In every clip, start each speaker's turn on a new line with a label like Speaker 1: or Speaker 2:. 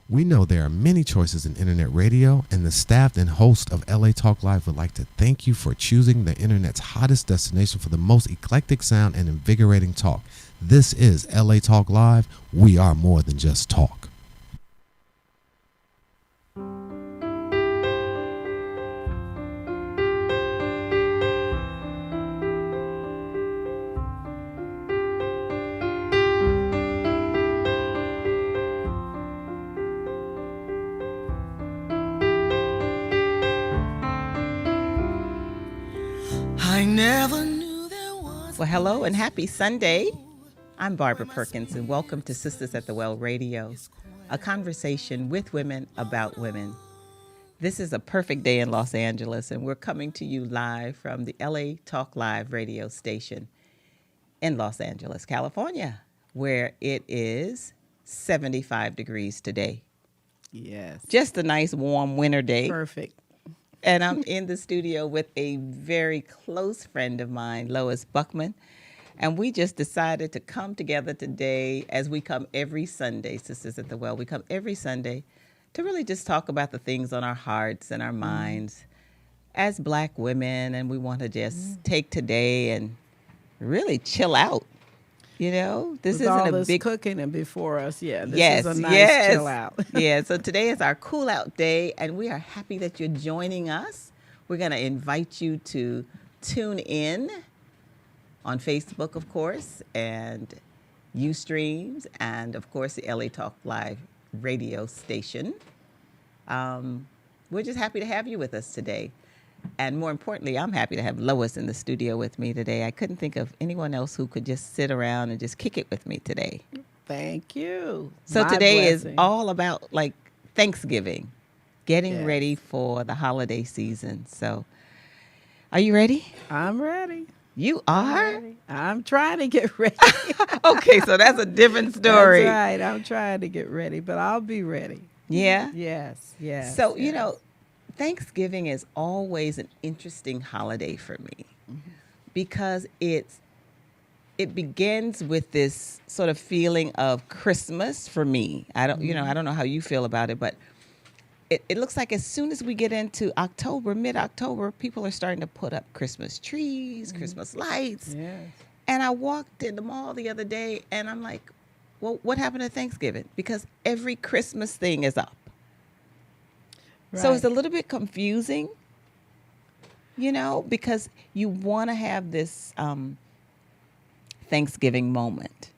Speaker 1: We know there are many choices in internet radio, and the staff and host of LA Talk Live would like to thank you for choosing the internet's hottest destination for the most eclectic sound and invigorating talk. This is LA Talk Live. We are more than just talk.
Speaker 2: I never knew there was.
Speaker 3: Well, hello and happy Sunday. I'm Barbara Perkins, and welcome to Sisters at the Well Radio, a conversation with women about women. This is a perfect day in Los Angeles, and we're coming to you live from the LA Talk Live radio station in Los Angeles, California, where it is 75 degrees today.
Speaker 4: Yes.
Speaker 3: Just a nice warm winter day.
Speaker 4: Perfect.
Speaker 3: And I'm in the studio with a very close friend of mine, Lois Buckman. And we just decided to come together today, as we come every Sunday, Sisters at the Well. We come every Sunday to really just talk about the things on our hearts and our minds as Black women. And we want to just take today and really chill out. You know, this
Speaker 4: With
Speaker 3: isn't
Speaker 4: all
Speaker 3: a
Speaker 4: this
Speaker 3: big
Speaker 4: cooking and before us. Yeah, this
Speaker 3: yes,
Speaker 4: is a nice
Speaker 3: yes.
Speaker 4: chill out.
Speaker 3: Yeah, so today is our cool out day, and we are happy that you're joining us. We're going to invite you to tune in on Facebook, of course, and Ustreams, and of course the LA Talk Live radio station. We're just happy to have you with us today. And more importantly, I'm happy to have Lois in the studio with me today. I couldn't think of anyone else who could just sit around and just kick it with me today.
Speaker 4: Thank you.
Speaker 3: So
Speaker 4: My
Speaker 3: today is
Speaker 4: blessing.
Speaker 3: all about like Thanksgiving, getting
Speaker 4: Yes.
Speaker 3: ready for the holiday season. So are you ready?
Speaker 4: I'm ready.
Speaker 3: You are?
Speaker 4: I'm trying to get ready.
Speaker 3: Okay, so that's a different story.
Speaker 4: That's right. I'm trying to get ready, but I'll be ready.
Speaker 3: Yeah?
Speaker 4: Yes, yes.
Speaker 3: So, you
Speaker 4: yes.
Speaker 3: know, Thanksgiving is always an interesting holiday for me because it begins with this sort of feeling of Christmas for me. I don't know how you feel about it, but it looks like as soon as we get into October, mid-October, people are starting to put up Christmas trees, Christmas lights.
Speaker 4: Yes.
Speaker 3: And I walked in the mall the other day and I'm like, well, what happened to Thanksgiving? Because every Christmas thing is up. So it's a little bit confusing, you know, because you want to have this Thanksgiving moment,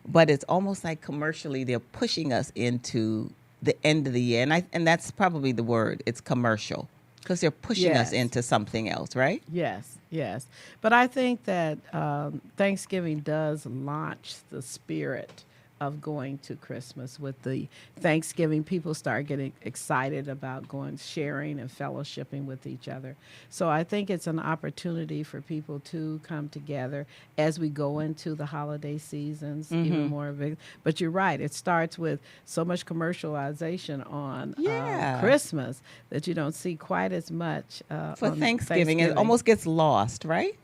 Speaker 3: but it's almost like commercially they're pushing us into the end of the year. And that's probably the word. It's commercial because they're pushing us
Speaker 4: Yes.
Speaker 3: into something else, right?
Speaker 4: Yes, yes. But I think that Thanksgiving does launch the spirit of going to Christmas. With the Thanksgiving, people start getting excited about going, sharing and fellowshipping with each other. So I think it's an opportunity for people to come together as we go into the holiday seasons, even more big. But you're right, it starts with so much commercialization on
Speaker 3: Yeah.
Speaker 4: Christmas that you don't see quite as much
Speaker 3: For
Speaker 4: on
Speaker 3: Thanksgiving, it almost gets lost, right?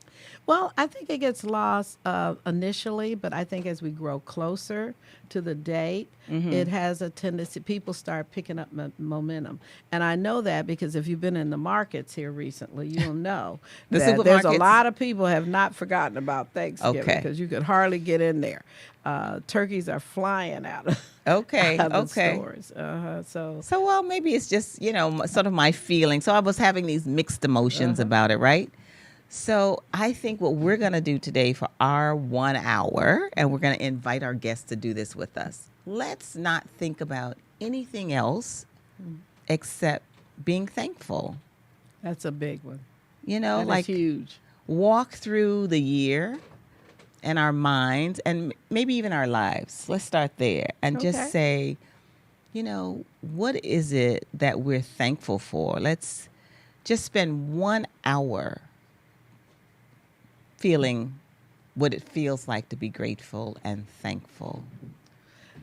Speaker 4: Well, I think it gets lost initially, but I think as we grow closer to the date, it has a tendency, people start picking up momentum. And I know that because if you've been in the markets here recently, you'll know
Speaker 3: The
Speaker 4: that there's a
Speaker 3: supermarkets?
Speaker 4: lot of people have not forgotten about Thanksgiving
Speaker 3: Okay.
Speaker 4: because you could hardly get in there. Turkeys are flying out of,
Speaker 3: Okay,
Speaker 4: out of
Speaker 3: okay.
Speaker 4: the stores. So
Speaker 3: So, well, maybe it's just, you know, sort of my feeling. So I was having these mixed emotions about it, right? So I think what we're going to do today for our 1 hour, and we're going to invite our guests to do this with us. Let's not think about anything else except being thankful.
Speaker 4: that's a big one.
Speaker 3: You know,
Speaker 4: That
Speaker 3: like
Speaker 4: is huge.
Speaker 3: walk through the year and our minds and maybe even our lives. Let's start there and
Speaker 4: Okay.
Speaker 3: just say, you know, what is it that we're thankful for? Let's just spend 1 hour feeling what it feels like to be grateful and thankful.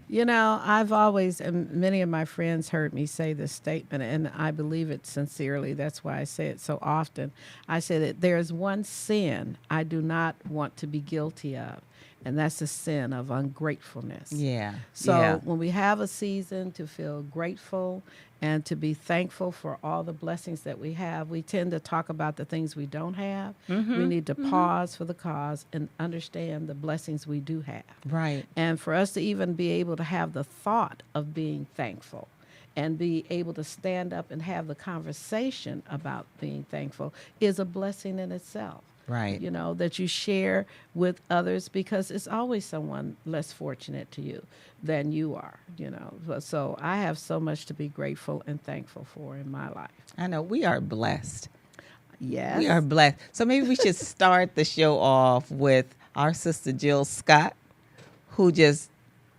Speaker 4: You know, I've always, and many of my friends heard me say this statement, and I believe it sincerely. That's why I say it so often. I say that there's one sin I do not want to be guilty of, and that's the sin of ungratefulness.
Speaker 3: Yeah.
Speaker 4: So
Speaker 3: yeah.
Speaker 4: when we have a season to feel grateful and to be thankful for all the blessings that we have, we tend to talk about the things we don't have. We need to pause for the cause and understand the blessings we do have.
Speaker 3: Right.
Speaker 4: And for us to even be able to have the thought of being thankful and be able to stand up and have the conversation about being thankful is a blessing in itself.
Speaker 3: Right.
Speaker 4: You know, that you share with others, because it's always someone less fortunate to you than you are, you know. So I have so much to be grateful and thankful for in my life.
Speaker 3: I know we are blessed.
Speaker 4: Yes.
Speaker 3: We are blessed. So maybe we should start the show off with our sister Jill Scott, who just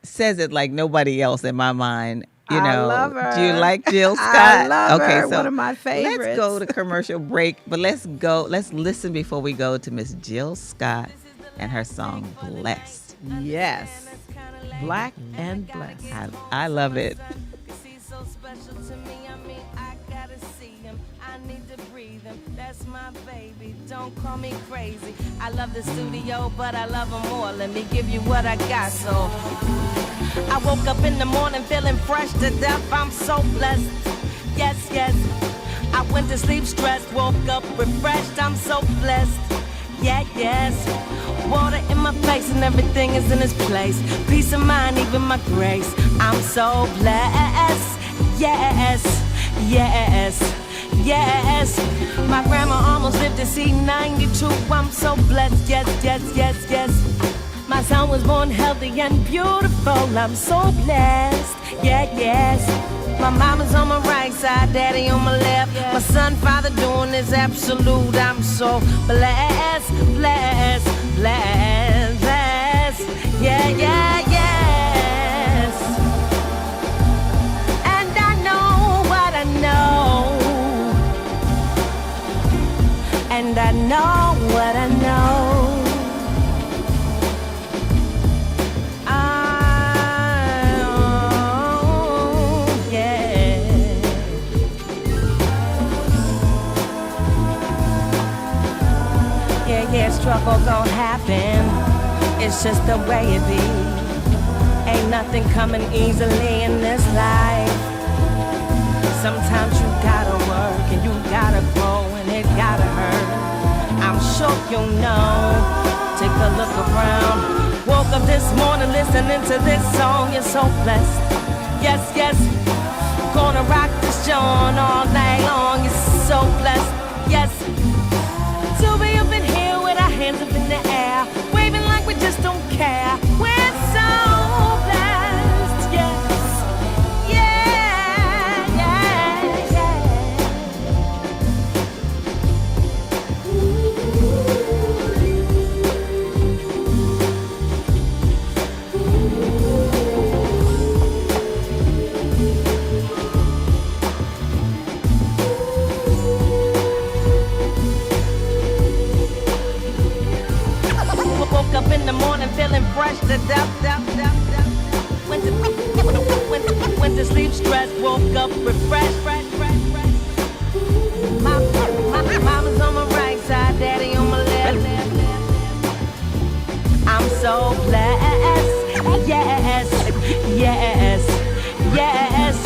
Speaker 3: says it like nobody else in my mind. You
Speaker 4: I
Speaker 3: know,
Speaker 4: love her.
Speaker 3: do you like Jill Scott?
Speaker 4: I love
Speaker 3: okay,
Speaker 4: her.
Speaker 3: so
Speaker 4: One of my favorites.
Speaker 3: Let's go to commercial break, but let's listen before we go to Miss Jill Scott and her song Blessed.
Speaker 4: Yes. Black and blessed.
Speaker 3: I love it.
Speaker 5: That's my baby, don't call me crazy. I love the studio, but I love him more. Let me give you what I got. So I woke up in the morning feeling fresh to death. I'm so blessed. Yes, yes. I went to sleep stressed, woke up refreshed. I'm so blessed. Yeah, yes. Water in my face and everything is in its place. Peace of mind, even my grace. I'm so blessed. Yes, yes. Yes, my grandma almost lived to see 92. I'm so blessed, yes, yes, yes, yes. My son was born healthy and beautiful. I'm so blessed, yeah, yes. My mama's on my right side, daddy on my left. My son, father doing this absolute. I'm so blessed, blessed, blessed, blessed. Yeah, yeah, yes. And I know what I know. And I know what I know. Oh, yeah. Yeah, yeah, struggle gon' happen. It's just the way it be. Ain't nothing coming easily in this life. Sometimes you gotta work and you gotta grow and it gotta hurt. I'm sure you know. Take a look around. Woke up this morning listening to this song. You're so blessed. Yes, yes. Gonna rock this joint all night long. You're so blessed. Yes. To be up in here with our hands up in the air, waving like we just don't care. We're so blessed. Yes. Woke up in the morning feeling fresh to death. Went to sleep stressed, woke up refreshed. My mama's on my right side, daddy on my left. I'm so blessed. Yes, yes, yes.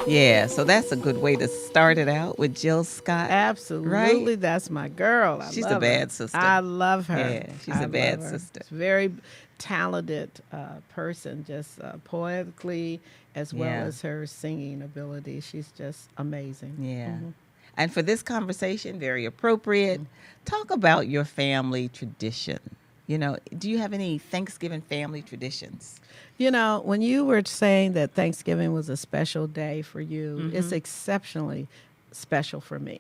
Speaker 3: Yeah, so that's a good way to start it out with Jill Scott.
Speaker 4: Absolutely.
Speaker 3: Right?
Speaker 4: That's my girl.
Speaker 3: She's
Speaker 4: love
Speaker 3: a bad
Speaker 4: her.
Speaker 3: sister.
Speaker 4: I love her.
Speaker 3: Yeah, she's
Speaker 4: I
Speaker 3: a bad
Speaker 4: love her.
Speaker 3: sister.
Speaker 4: She's a very talented person, just poetically as well
Speaker 3: Yeah.
Speaker 4: as her singing ability. She's just amazing.
Speaker 3: Yeah. And for this conversation, very appropriate, talk about your family tradition. You know, do you have any Thanksgiving family traditions?
Speaker 4: You know, when you were saying that Thanksgiving was a special day for you, it's exceptionally special for me.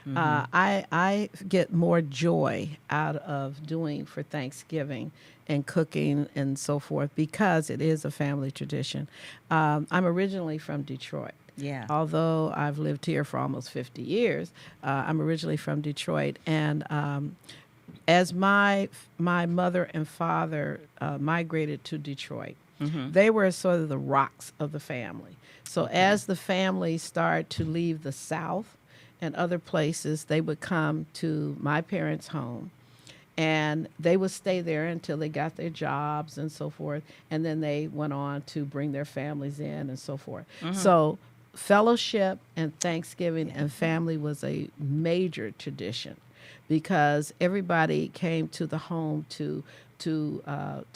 Speaker 4: I get more joy out of doing for Thanksgiving and cooking and so forth because it is a family tradition. I'm originally from Detroit.
Speaker 3: Yeah.
Speaker 4: Although I've lived here for almost 50 years, I'm originally from Detroit. And as my mother and father migrated to Detroit, they were sort of the rocks of the family. So as the family started to leave the South and other places, they would come to my parents' home, and they would stay there until they got their jobs and so forth, and then they went on to bring their families in and so forth. So fellowship and Thanksgiving and family was a major tradition, because everybody came to the home to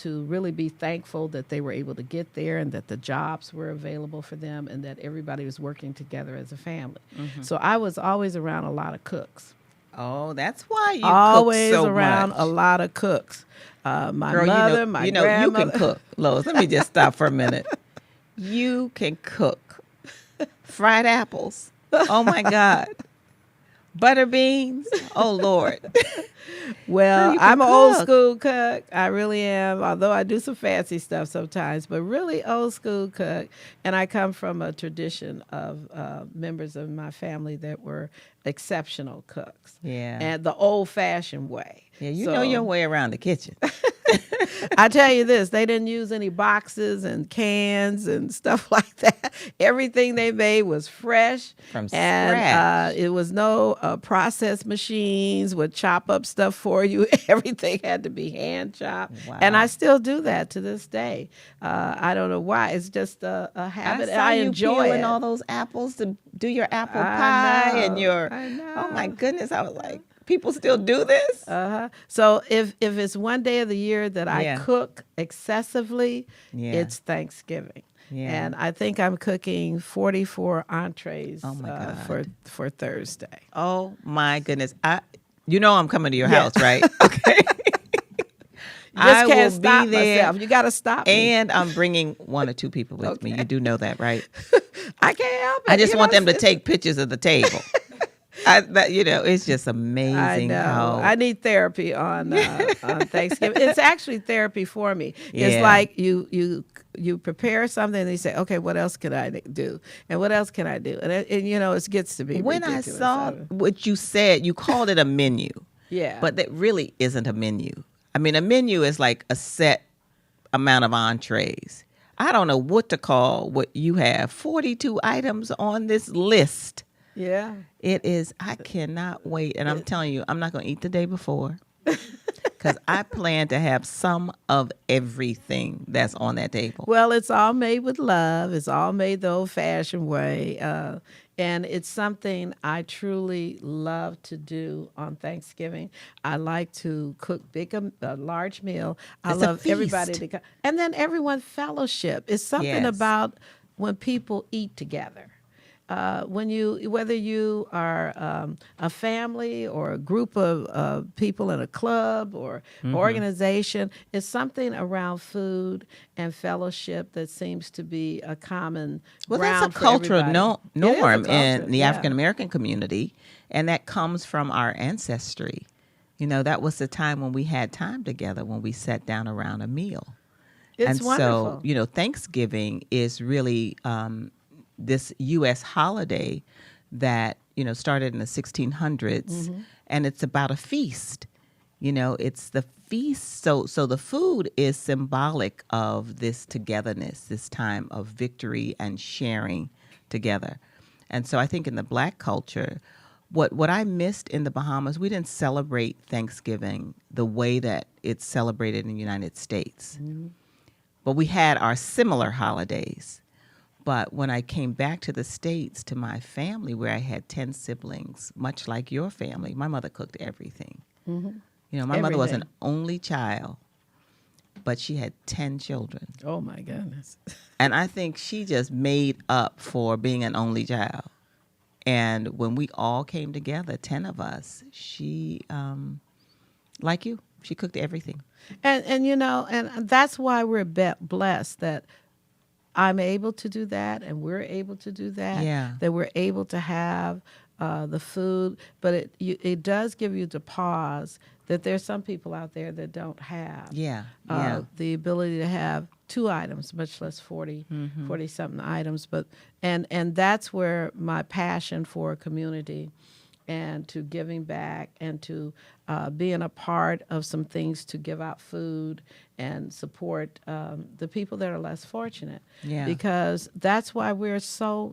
Speaker 4: really be thankful that they were able to get there, and that the jobs were available for them, and that everybody was working together as a family. So I was always around a lot of cooks.
Speaker 3: Oh, that's why you
Speaker 4: Always
Speaker 3: cook so
Speaker 4: around
Speaker 3: much.
Speaker 4: a lot of cooks. My
Speaker 3: Girl,
Speaker 4: mother, my
Speaker 3: you
Speaker 4: grandmother.
Speaker 3: can cook, Lois. Let me just stop for a minute. You can cook fried apples. Oh my God. Butter beans. Oh Lord.
Speaker 4: Well,
Speaker 3: you can
Speaker 4: I'm an old
Speaker 3: cook.
Speaker 4: school cook. I really am, although I do some fancy stuff sometimes, but really old school cook. And I come from a tradition of members of my family that were exceptional cooks.
Speaker 3: Yeah.
Speaker 4: And the old fashioned way.
Speaker 3: Yeah, you know your way around the kitchen.
Speaker 4: I tell you this, they didn't use any boxes and cans and stuff like that. Everything they made was fresh.
Speaker 3: From
Speaker 4: and,
Speaker 3: scratch.
Speaker 4: It was no process machines would chop up stuff for you. Everything had to be hand chopped.
Speaker 3: Wow.
Speaker 4: And I still do that to this day. I don't know why. It's just a habit.
Speaker 3: I saw
Speaker 4: I
Speaker 3: you
Speaker 4: enjoy
Speaker 3: peeling
Speaker 4: it.
Speaker 3: all those apples to do your apple
Speaker 4: I
Speaker 3: pie and
Speaker 4: know,
Speaker 3: your.
Speaker 4: I know.
Speaker 3: Oh my goodness! I was like, people still do this.
Speaker 4: So if it's one day of the year that I
Speaker 3: Yeah.
Speaker 4: cook excessively,
Speaker 3: Yeah.
Speaker 4: it's Thanksgiving.
Speaker 3: Yeah.
Speaker 4: And I think I'm cooking 44 entrees
Speaker 3: Oh, my God.
Speaker 4: for Thursday.
Speaker 3: Oh my goodness! I'm coming to your
Speaker 4: Yeah.
Speaker 3: house, right? Okay.
Speaker 4: You just
Speaker 3: I
Speaker 4: can't
Speaker 3: will
Speaker 4: stop
Speaker 3: be there,
Speaker 4: myself. You got to stop me.
Speaker 3: and I'm bringing 1 or 2 people with me. You do know that, right?
Speaker 4: I can't help it.
Speaker 3: I just
Speaker 4: You
Speaker 3: want
Speaker 4: know,
Speaker 3: them to
Speaker 4: it's-
Speaker 3: take pictures of the table. It's just amazing
Speaker 4: I know.
Speaker 3: how
Speaker 4: I need therapy on Thanksgiving. It's actually therapy for me.
Speaker 3: Yeah.
Speaker 4: It's like you prepare something and you say, okay, what else can I do? And what else can I do? And it gets to be
Speaker 3: when I
Speaker 4: ridiculous.
Speaker 3: saw what you said, you called it a menu.
Speaker 4: Yeah.
Speaker 3: But that really isn't a menu. I mean, a menu is like a set amount of entrees. I don't know what to call what you have. 42 items on this list.
Speaker 4: Yeah.
Speaker 3: It is, I cannot wait. And I'm telling you, I'm not going to eat the day before because I plan to have some of everything that's on that table.
Speaker 4: Well, it's all made with love. It's all made the old-fashioned way. And it's something I truly love to do on Thanksgiving. I like to cook a large meal. I
Speaker 3: It's a
Speaker 4: love everybody
Speaker 3: feast.
Speaker 4: to come. And then everyone fellowship. It's something
Speaker 3: Yes.
Speaker 4: about when people eat together. Whether you are a family or a group of people in a club or organization, it's something around food and fellowship that seems to be a common
Speaker 3: Well,
Speaker 4: ground
Speaker 3: that's a
Speaker 4: for
Speaker 3: cultural
Speaker 4: everybody. It is a
Speaker 3: norm
Speaker 4: culture,
Speaker 3: in the
Speaker 4: yeah.
Speaker 3: African American community, and that comes from our ancestry. That was the time when we had time together, when we sat down around a meal.
Speaker 4: It's
Speaker 3: and
Speaker 4: wonderful.
Speaker 3: so, Thanksgiving is really this U.S. holiday that, started in the 1600s, and it's about a feast. It's the feast. So the food is symbolic of this togetherness, this time of victory and sharing together. And so I think in the Black culture, what I missed in the Bahamas, we didn't celebrate Thanksgiving the way that it's celebrated in the United States. But we had our similar holidays. But when I came back to the States, to my family, where I had 10 siblings, much like your family, my mother cooked everything. My mother was an
Speaker 4: Everything.
Speaker 3: only child, but she had 10 children.
Speaker 4: Oh, my goodness.
Speaker 3: And I think she just made up for being an only child. And when we all came together, 10 of us, she, like you, she cooked everything.
Speaker 4: And that's why we're blessed that I'm able to do that, and we're able to do that.
Speaker 3: Yeah.
Speaker 4: That we're able to have the food, but it does give you the pause that there's some people out there that don't have the ability to have 2 items, much less 40 something items. But and that's where my passion for community and to giving back and to being a part of some things to give out food and support the people that are less fortunate.
Speaker 3: Yeah.
Speaker 4: Because that's why we're so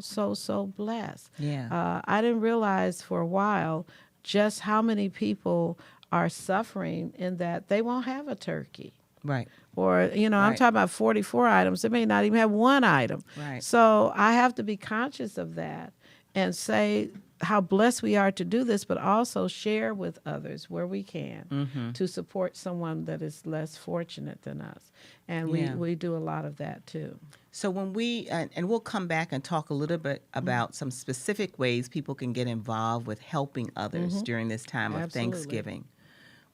Speaker 4: blessed.
Speaker 3: Yeah.
Speaker 4: I didn't realize for a while just how many people are suffering in that they won't have a turkey.
Speaker 3: Right.
Speaker 4: Or, I'm
Speaker 3: Right.
Speaker 4: talking about 44 items. They may not even have one item.
Speaker 3: Right.
Speaker 4: So I have to be conscious of that and say how blessed we are to do this, but also share with others where we can to support someone that is less fortunate than us. And
Speaker 3: Yeah.
Speaker 4: we do a lot of that too.
Speaker 3: So when we, and we'll come back and talk a little bit about some specific ways people can get involved with helping others during this time of
Speaker 4: Absolutely.
Speaker 3: Thanksgiving.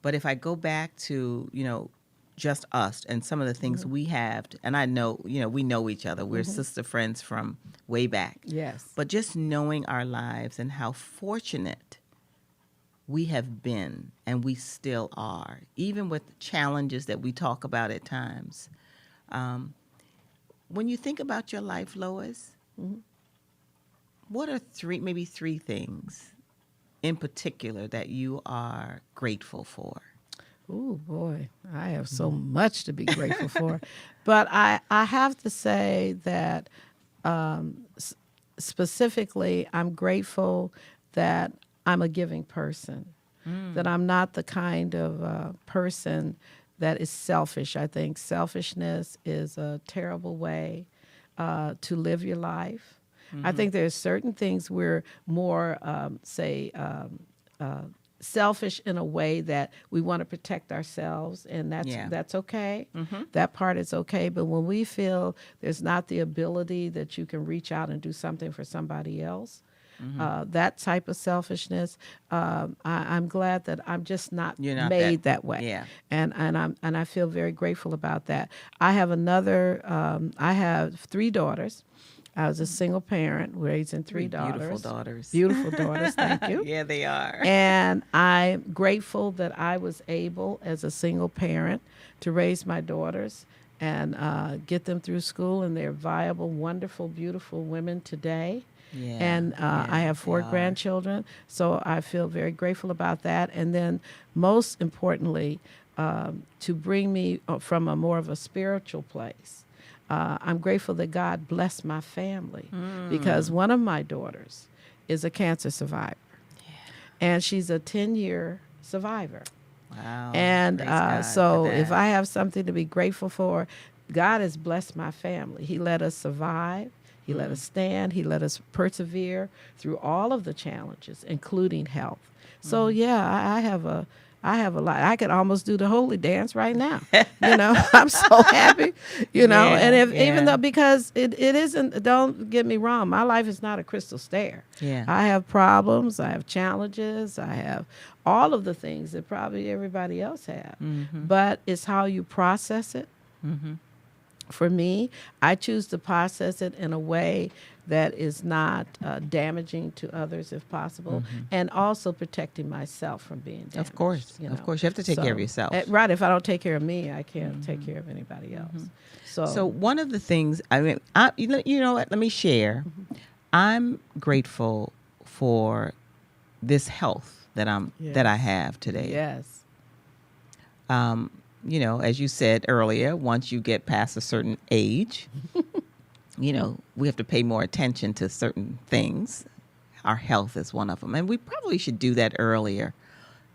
Speaker 3: But if I go back to, just us and some of the things we have, and I know, we know each other. We're sister friends from way back.
Speaker 4: Yes.
Speaker 3: But just knowing our lives and how fortunate we have been and we still are, even with challenges that we talk about at times. When you think about your life, Lois, what are maybe three things in particular that you are grateful for?
Speaker 4: Oh boy, I have so much to be grateful for. But I have to say that specifically, I'm grateful that I'm a giving person, that I'm not the kind of person that is selfish. I think selfishness is a terrible way to live your life. I think there's certain things we're more, selfish in a way that we want to protect ourselves, and that's okay. That part is okay. But when we feel there's not the ability that you can reach out and do something for somebody else, that type of selfishness, I'm glad that I'm just not
Speaker 3: You're not
Speaker 4: made that way.
Speaker 3: Yeah.
Speaker 4: And I feel very grateful about that. I have I have 3 daughters. I was a single parent raising 3 daughters.
Speaker 3: Beautiful daughters.
Speaker 4: Beautiful daughters, thank you.
Speaker 3: Yeah, they are.
Speaker 4: And I'm grateful that I was able, as a single parent, to raise my daughters and get them through school. And they're viable, wonderful, beautiful women today.
Speaker 3: Yeah,
Speaker 4: And I have 4
Speaker 3: they are.
Speaker 4: grandchildren, so I feel very grateful about that. And then most importantly, to bring me from a more of a spiritual place, I'm grateful that God blessed my family because one of my daughters is a cancer survivor. And she's a 10-year survivor.
Speaker 3: Wow.
Speaker 4: And
Speaker 3: Praise God
Speaker 4: so
Speaker 3: for
Speaker 4: if
Speaker 3: that.
Speaker 4: I have something to be grateful for, God has blessed my family. He let us survive. He let us stand. He let us persevere through all of the challenges, including health. So I have a lot. I could almost do the holy dance right now. I'm so happy.
Speaker 3: Yeah,
Speaker 4: and
Speaker 3: yeah.
Speaker 4: even though because it isn't. Don't get me wrong. My life is not a crystal stair.
Speaker 3: Yeah.
Speaker 4: I have problems. I have challenges. I have all of the things that probably everybody else have. But it's how you process it. For me, I choose to process it in a way that is not damaging to others if possible, and also protecting myself from being damaged.
Speaker 3: Of course. Of course. You have to take care of yourself.
Speaker 4: Right. If I don't take care of me, I can't take care of anybody else.
Speaker 3: So one of the things, you know what, let me share. I'm grateful for this health that I have today.
Speaker 4: Yes.
Speaker 3: As you said earlier, once you get past a certain age, we have to pay more attention to certain things. Our health is one of them. And we probably should do that earlier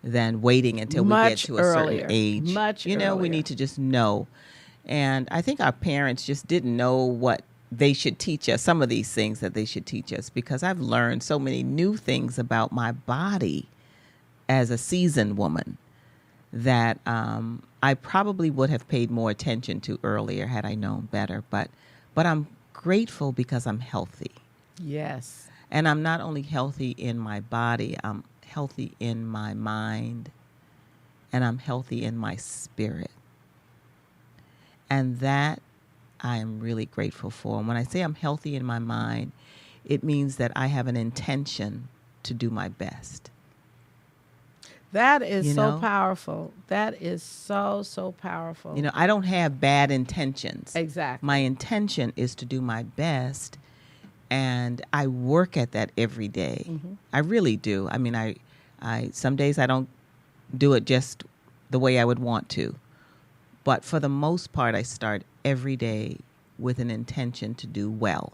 Speaker 3: than waiting until we get to a certain age.
Speaker 4: Much
Speaker 3: we
Speaker 4: earlier.
Speaker 3: need to just know. And I think our parents just didn't know what they should teach us, some of these things that they should teach us, because I've learned so many new things about my body as a seasoned woman that I probably would have paid more attention to earlier had I known better. But I'm grateful because I'm healthy.
Speaker 4: Yes.
Speaker 3: And I'm not only healthy in my body, I'm healthy in my mind, and I'm healthy in my spirit. And that I am really grateful for. And when I say I'm healthy in my mind, it means that I have an intention to do my best.
Speaker 4: That is so
Speaker 3: know?
Speaker 4: powerful. That is so powerful.
Speaker 3: I don't have bad intentions.
Speaker 4: Exactly.
Speaker 3: My intention is to do my best, and I work at that every day. I really do. I mean, I I some days I don't do it just the way I would want to. But for the most part, I start every day with an intention to do well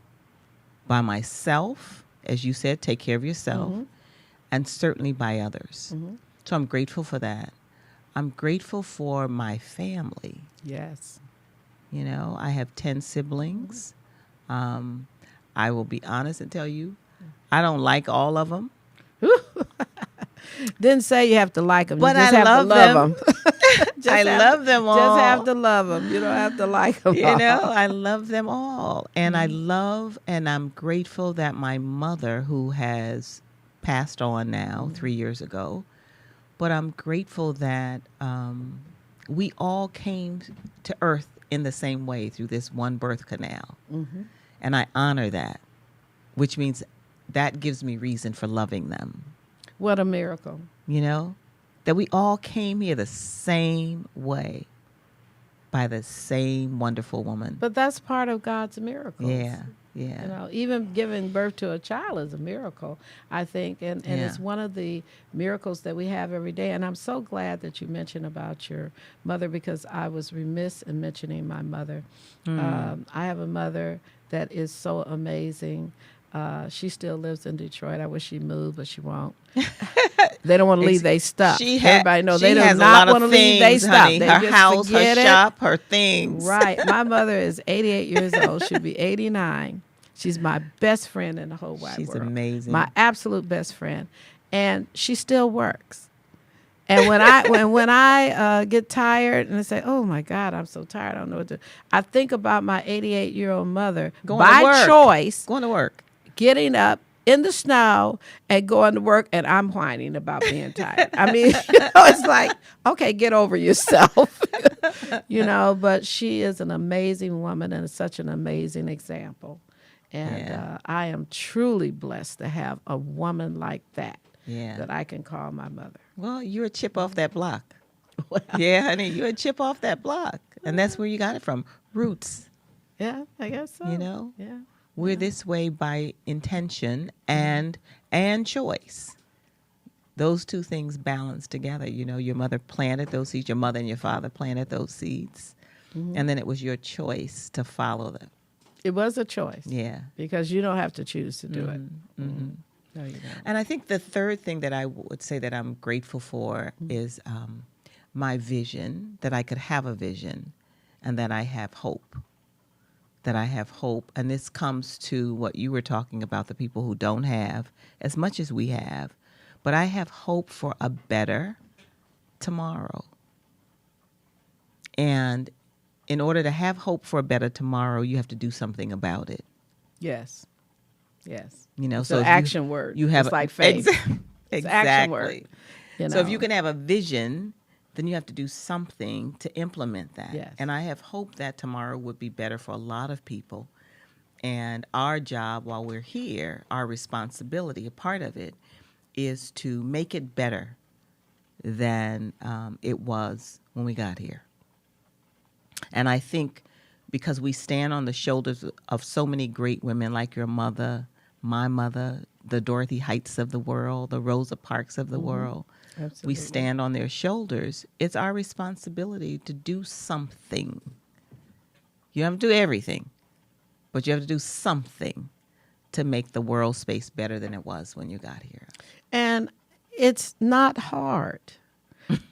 Speaker 3: by myself, as you said, take care of yourself, and certainly by others. So I'm grateful for that. I'm grateful for my family.
Speaker 4: Yes.
Speaker 3: You know, I have 10 siblings. I will be honest and tell you, I don't like all of them.
Speaker 4: Didn't say you have to like them.
Speaker 3: But
Speaker 4: you just
Speaker 3: I
Speaker 4: have
Speaker 3: love
Speaker 4: to love
Speaker 3: them.
Speaker 4: them.
Speaker 3: I love them all.
Speaker 4: Just have to love them. You don't have to like them.
Speaker 3: You know, I love them all. And I love and I'm grateful that my mother, who has passed on now 3 years ago, but I'm grateful that we all came to earth in the same way through this one birth canal. And I honor that, which means that gives me reason for loving them.
Speaker 4: What a miracle.
Speaker 3: You know, that we all came here the same way by the same wonderful woman.
Speaker 4: But that's part of God's miracles.
Speaker 3: Yeah, yeah.
Speaker 4: You know, even giving birth to a child is a miracle, I think. And
Speaker 3: Yeah.
Speaker 4: it's one of the miracles that we have every day. And I'm so glad that you mentioned about your mother, because I was remiss in mentioning my mother. I have a mother that is so amazing. She still lives in Detroit. I wish she moved, but she won't. They don't want to leave their stuff. Everybody knows they do not want to leave their stuff.
Speaker 3: Honey.
Speaker 4: They
Speaker 3: Her
Speaker 4: just
Speaker 3: house, her
Speaker 4: forget it.
Speaker 3: shop, her things.
Speaker 4: Right. My mother is 88 years old. She'll be 89. She's my best friend in the whole wide
Speaker 3: She's
Speaker 4: world.
Speaker 3: amazing.
Speaker 4: My absolute best friend. And she still works. And when I get tired and I say, oh, my God, I'm so tired, I don't know what to do. I think about my 88-year-old mother by choice
Speaker 3: Going to work.
Speaker 4: getting up in the snow and going to work, and I'm whining about being tired. I mean, it's like, okay, get over yourself. But she is an amazing woman and such an amazing example. And I am truly blessed to have a woman like that that I can call my mother.
Speaker 3: Well, you're a chip off that block. Yeah, honey, you're a chip off that block. And that's where you got it from. Roots.
Speaker 4: Yeah, I guess so.
Speaker 3: You know?
Speaker 4: Yeah.
Speaker 3: We're this way by intention and choice. Those two things balance together. You know, your mother planted those seeds. Your mother and your father planted those seeds. And then it was your choice to follow them.
Speaker 4: It was a choice.
Speaker 3: Yeah.
Speaker 4: Because you don't have to choose to do it. No, you don't.
Speaker 3: And I think the third thing that I would say that I'm grateful for is my vision, that I could have a vision and that I have hope. That I have hope. And this comes to what you were talking about, the people who don't have as much as we have. But I have hope for a better tomorrow. And in order to have hope for a better tomorrow, you have to do something about it.
Speaker 4: Yes. Yes.
Speaker 3: You know,
Speaker 4: so
Speaker 3: if
Speaker 4: action word.
Speaker 3: You have
Speaker 4: it's like faith.
Speaker 3: Exactly.
Speaker 4: Action word.
Speaker 3: So if you can have a vision, then you have to do something to implement that.
Speaker 4: Yes.
Speaker 3: And I have hope that tomorrow would be better for a lot of people. And our job while we're here, our responsibility, a part of it, is to make it better than it was when we got here. And I think because we stand on the shoulders of so many great women like your mother, my mother, the Dorothy Heights of the world, the Rosa Parks of the world,
Speaker 4: Absolutely.
Speaker 3: we stand on their shoulders. It's our responsibility to do something. You don't have to do everything, but you have to do something to make the world space better than it was when you got here.
Speaker 4: And it's not hard.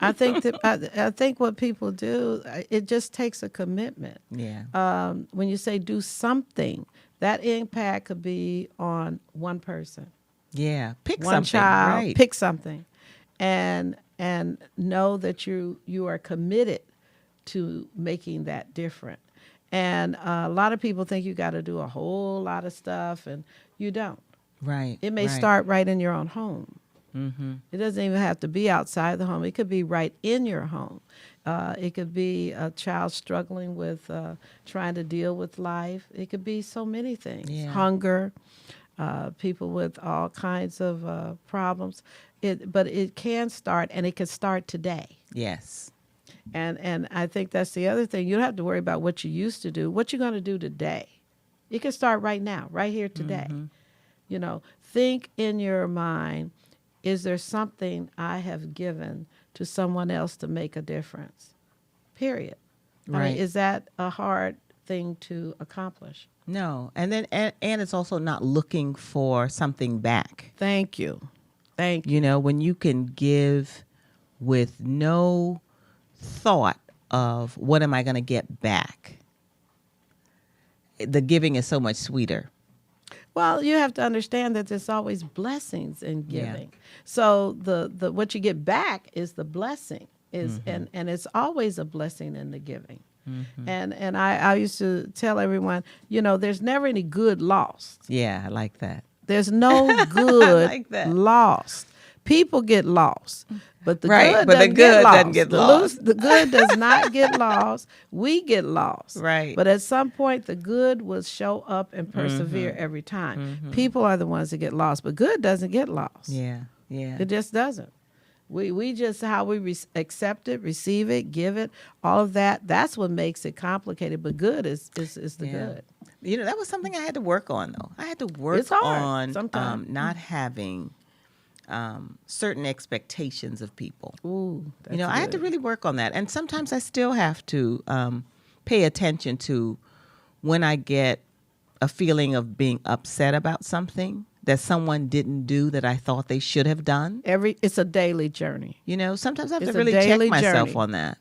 Speaker 4: I think that I think what people do, it just takes a commitment.
Speaker 3: Yeah.
Speaker 4: When you say do something, that impact could be on one person,
Speaker 3: Yeah. Pick
Speaker 4: one
Speaker 3: something.
Speaker 4: child.
Speaker 3: Right.
Speaker 4: Pick something, and know that you are committed to making that different. And a lot of people think you got to do a whole lot of stuff, and you don't.
Speaker 3: Right.
Speaker 4: It may
Speaker 3: right.
Speaker 4: start right in your own home.
Speaker 3: Mm-hmm.
Speaker 4: It doesn't even have to be outside the home. It could be right in your home. It could be a child struggling with trying to deal with life. It could be so many things.
Speaker 3: Yeah.
Speaker 4: Hunger, people with all kinds of problems. But it can start, and it can start today.
Speaker 3: Yes.
Speaker 4: And I think that's the other thing. You don't have to worry about what you used to do. What you're going to do today. It can start right now, right here today.
Speaker 3: Mm-hmm.
Speaker 4: Think in your mind, is there something I have given to someone else to make a difference? Period. I
Speaker 3: Right.
Speaker 4: mean, is that a hard thing to accomplish?
Speaker 3: No. And then and it's also not looking for something back.
Speaker 4: Thank you. Thank you.
Speaker 3: You know, when you can give with no thought of what am I going to get back, the giving is so much sweeter.
Speaker 4: Well, you have to understand that there's always blessings in
Speaker 3: Yeah.
Speaker 4: giving. So the what you get back is the blessing is and it's always a blessing in the giving. And I used to tell everyone, you know, there's never any good lost.
Speaker 3: Yeah, I like that.
Speaker 4: There's no good
Speaker 3: like that.
Speaker 4: lost. People get lost, but the
Speaker 3: Right,
Speaker 4: good
Speaker 3: but the
Speaker 4: doesn't
Speaker 3: good
Speaker 4: get lost.
Speaker 3: doesn't get
Speaker 4: The
Speaker 3: lost.
Speaker 4: the good does not get lost. We get lost.
Speaker 3: Right.
Speaker 4: But at some point, the good will show up and persevere every time. People are the ones that get lost, but good doesn't get lost.
Speaker 3: Yeah, yeah.
Speaker 4: It just doesn't. We just how we accept it, receive it, give it, all of that. That's what makes it complicated. But good is the
Speaker 3: Yeah.
Speaker 4: good.
Speaker 3: You know, that was something I had to work on, though. I had to work
Speaker 4: It's hard
Speaker 3: on
Speaker 4: sometimes.
Speaker 3: not having certain expectations of people.
Speaker 4: Ooh,
Speaker 3: You know,
Speaker 4: that's
Speaker 3: I had to
Speaker 4: good.
Speaker 3: really work on that. And sometimes I still have to pay attention to when I get a feeling of being upset about something that someone didn't do that I thought they should have done.
Speaker 4: It's a daily journey.
Speaker 3: You know, sometimes I have
Speaker 4: It's
Speaker 3: to
Speaker 4: a
Speaker 3: really check
Speaker 4: daily
Speaker 3: myself
Speaker 4: journey.
Speaker 3: on that.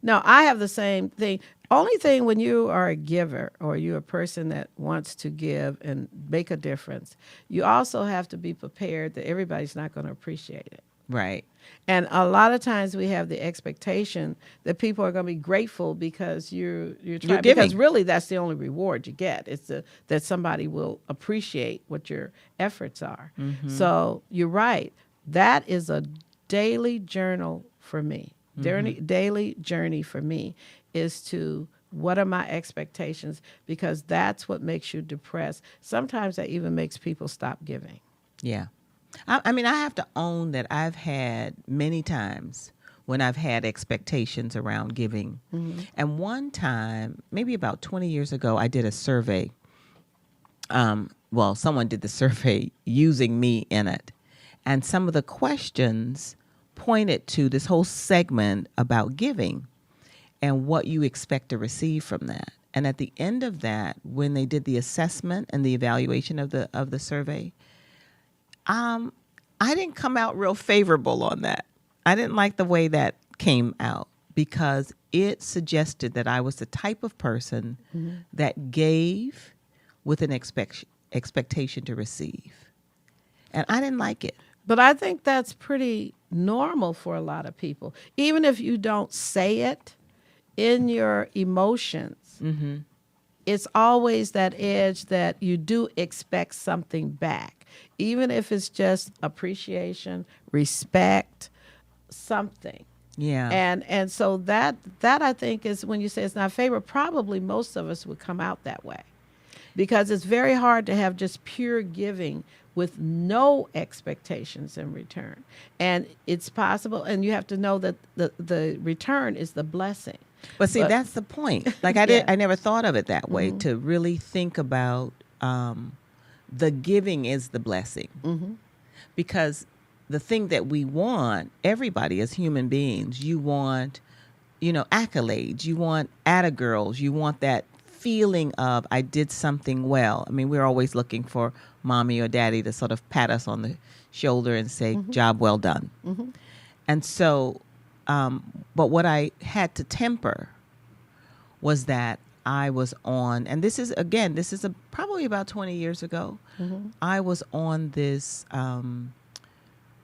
Speaker 4: No, I have the same thing. Only thing when you are a giver or you're a person that wants to give and make a difference, you also have to be prepared that everybody's not going to appreciate it.
Speaker 3: Right.
Speaker 4: And a lot of times we have the expectation that people are going to be grateful because you're trying,
Speaker 3: giving.
Speaker 4: because really that's the only reward you get. It's that somebody will appreciate what your efforts are. So you're right. That is a daily journal for me. Daily journey for me is to what are my expectations, because that's what makes you depressed. Sometimes that even makes people stop giving.
Speaker 3: Yeah. I mean, I have to own that I've had many times when I've had expectations around giving. And one time, maybe about 20 years ago, I did a survey. Well, someone did the survey using me in it. And some of the questions pointed to this whole segment about giving and what you expect to receive from that. And at the end of that, when they did the assessment and the evaluation of the survey, I didn't come out real favorable on that. I didn't like the way that came out because it suggested that I was the type of person that gave with an expectation to receive. And I didn't like it.
Speaker 4: But I think that's pretty normal for a lot of people. Even if you don't say it, in your emotions, it's always that edge that you do expect something back. Even if it's just appreciation, respect, something.
Speaker 3: Yeah.
Speaker 4: And so that I think is when you say it's not favorite, probably most of us would come out that way. Because it's very hard to have just pure giving with no expectations in return. And it's possible, and you have to know that the return is the blessing.
Speaker 3: But see, that's the point. Like I never thought of it that way, to really think about the giving is the blessing. Because the thing that we want, everybody as human beings, you want, accolades, you want attagirls, you want that feeling of I did something well. I mean, we're always looking for mommy or daddy to sort of pat us on the shoulder and say, job well done. And so, but what I had to temper was that I was on, and this is probably about 20 years ago, I was on this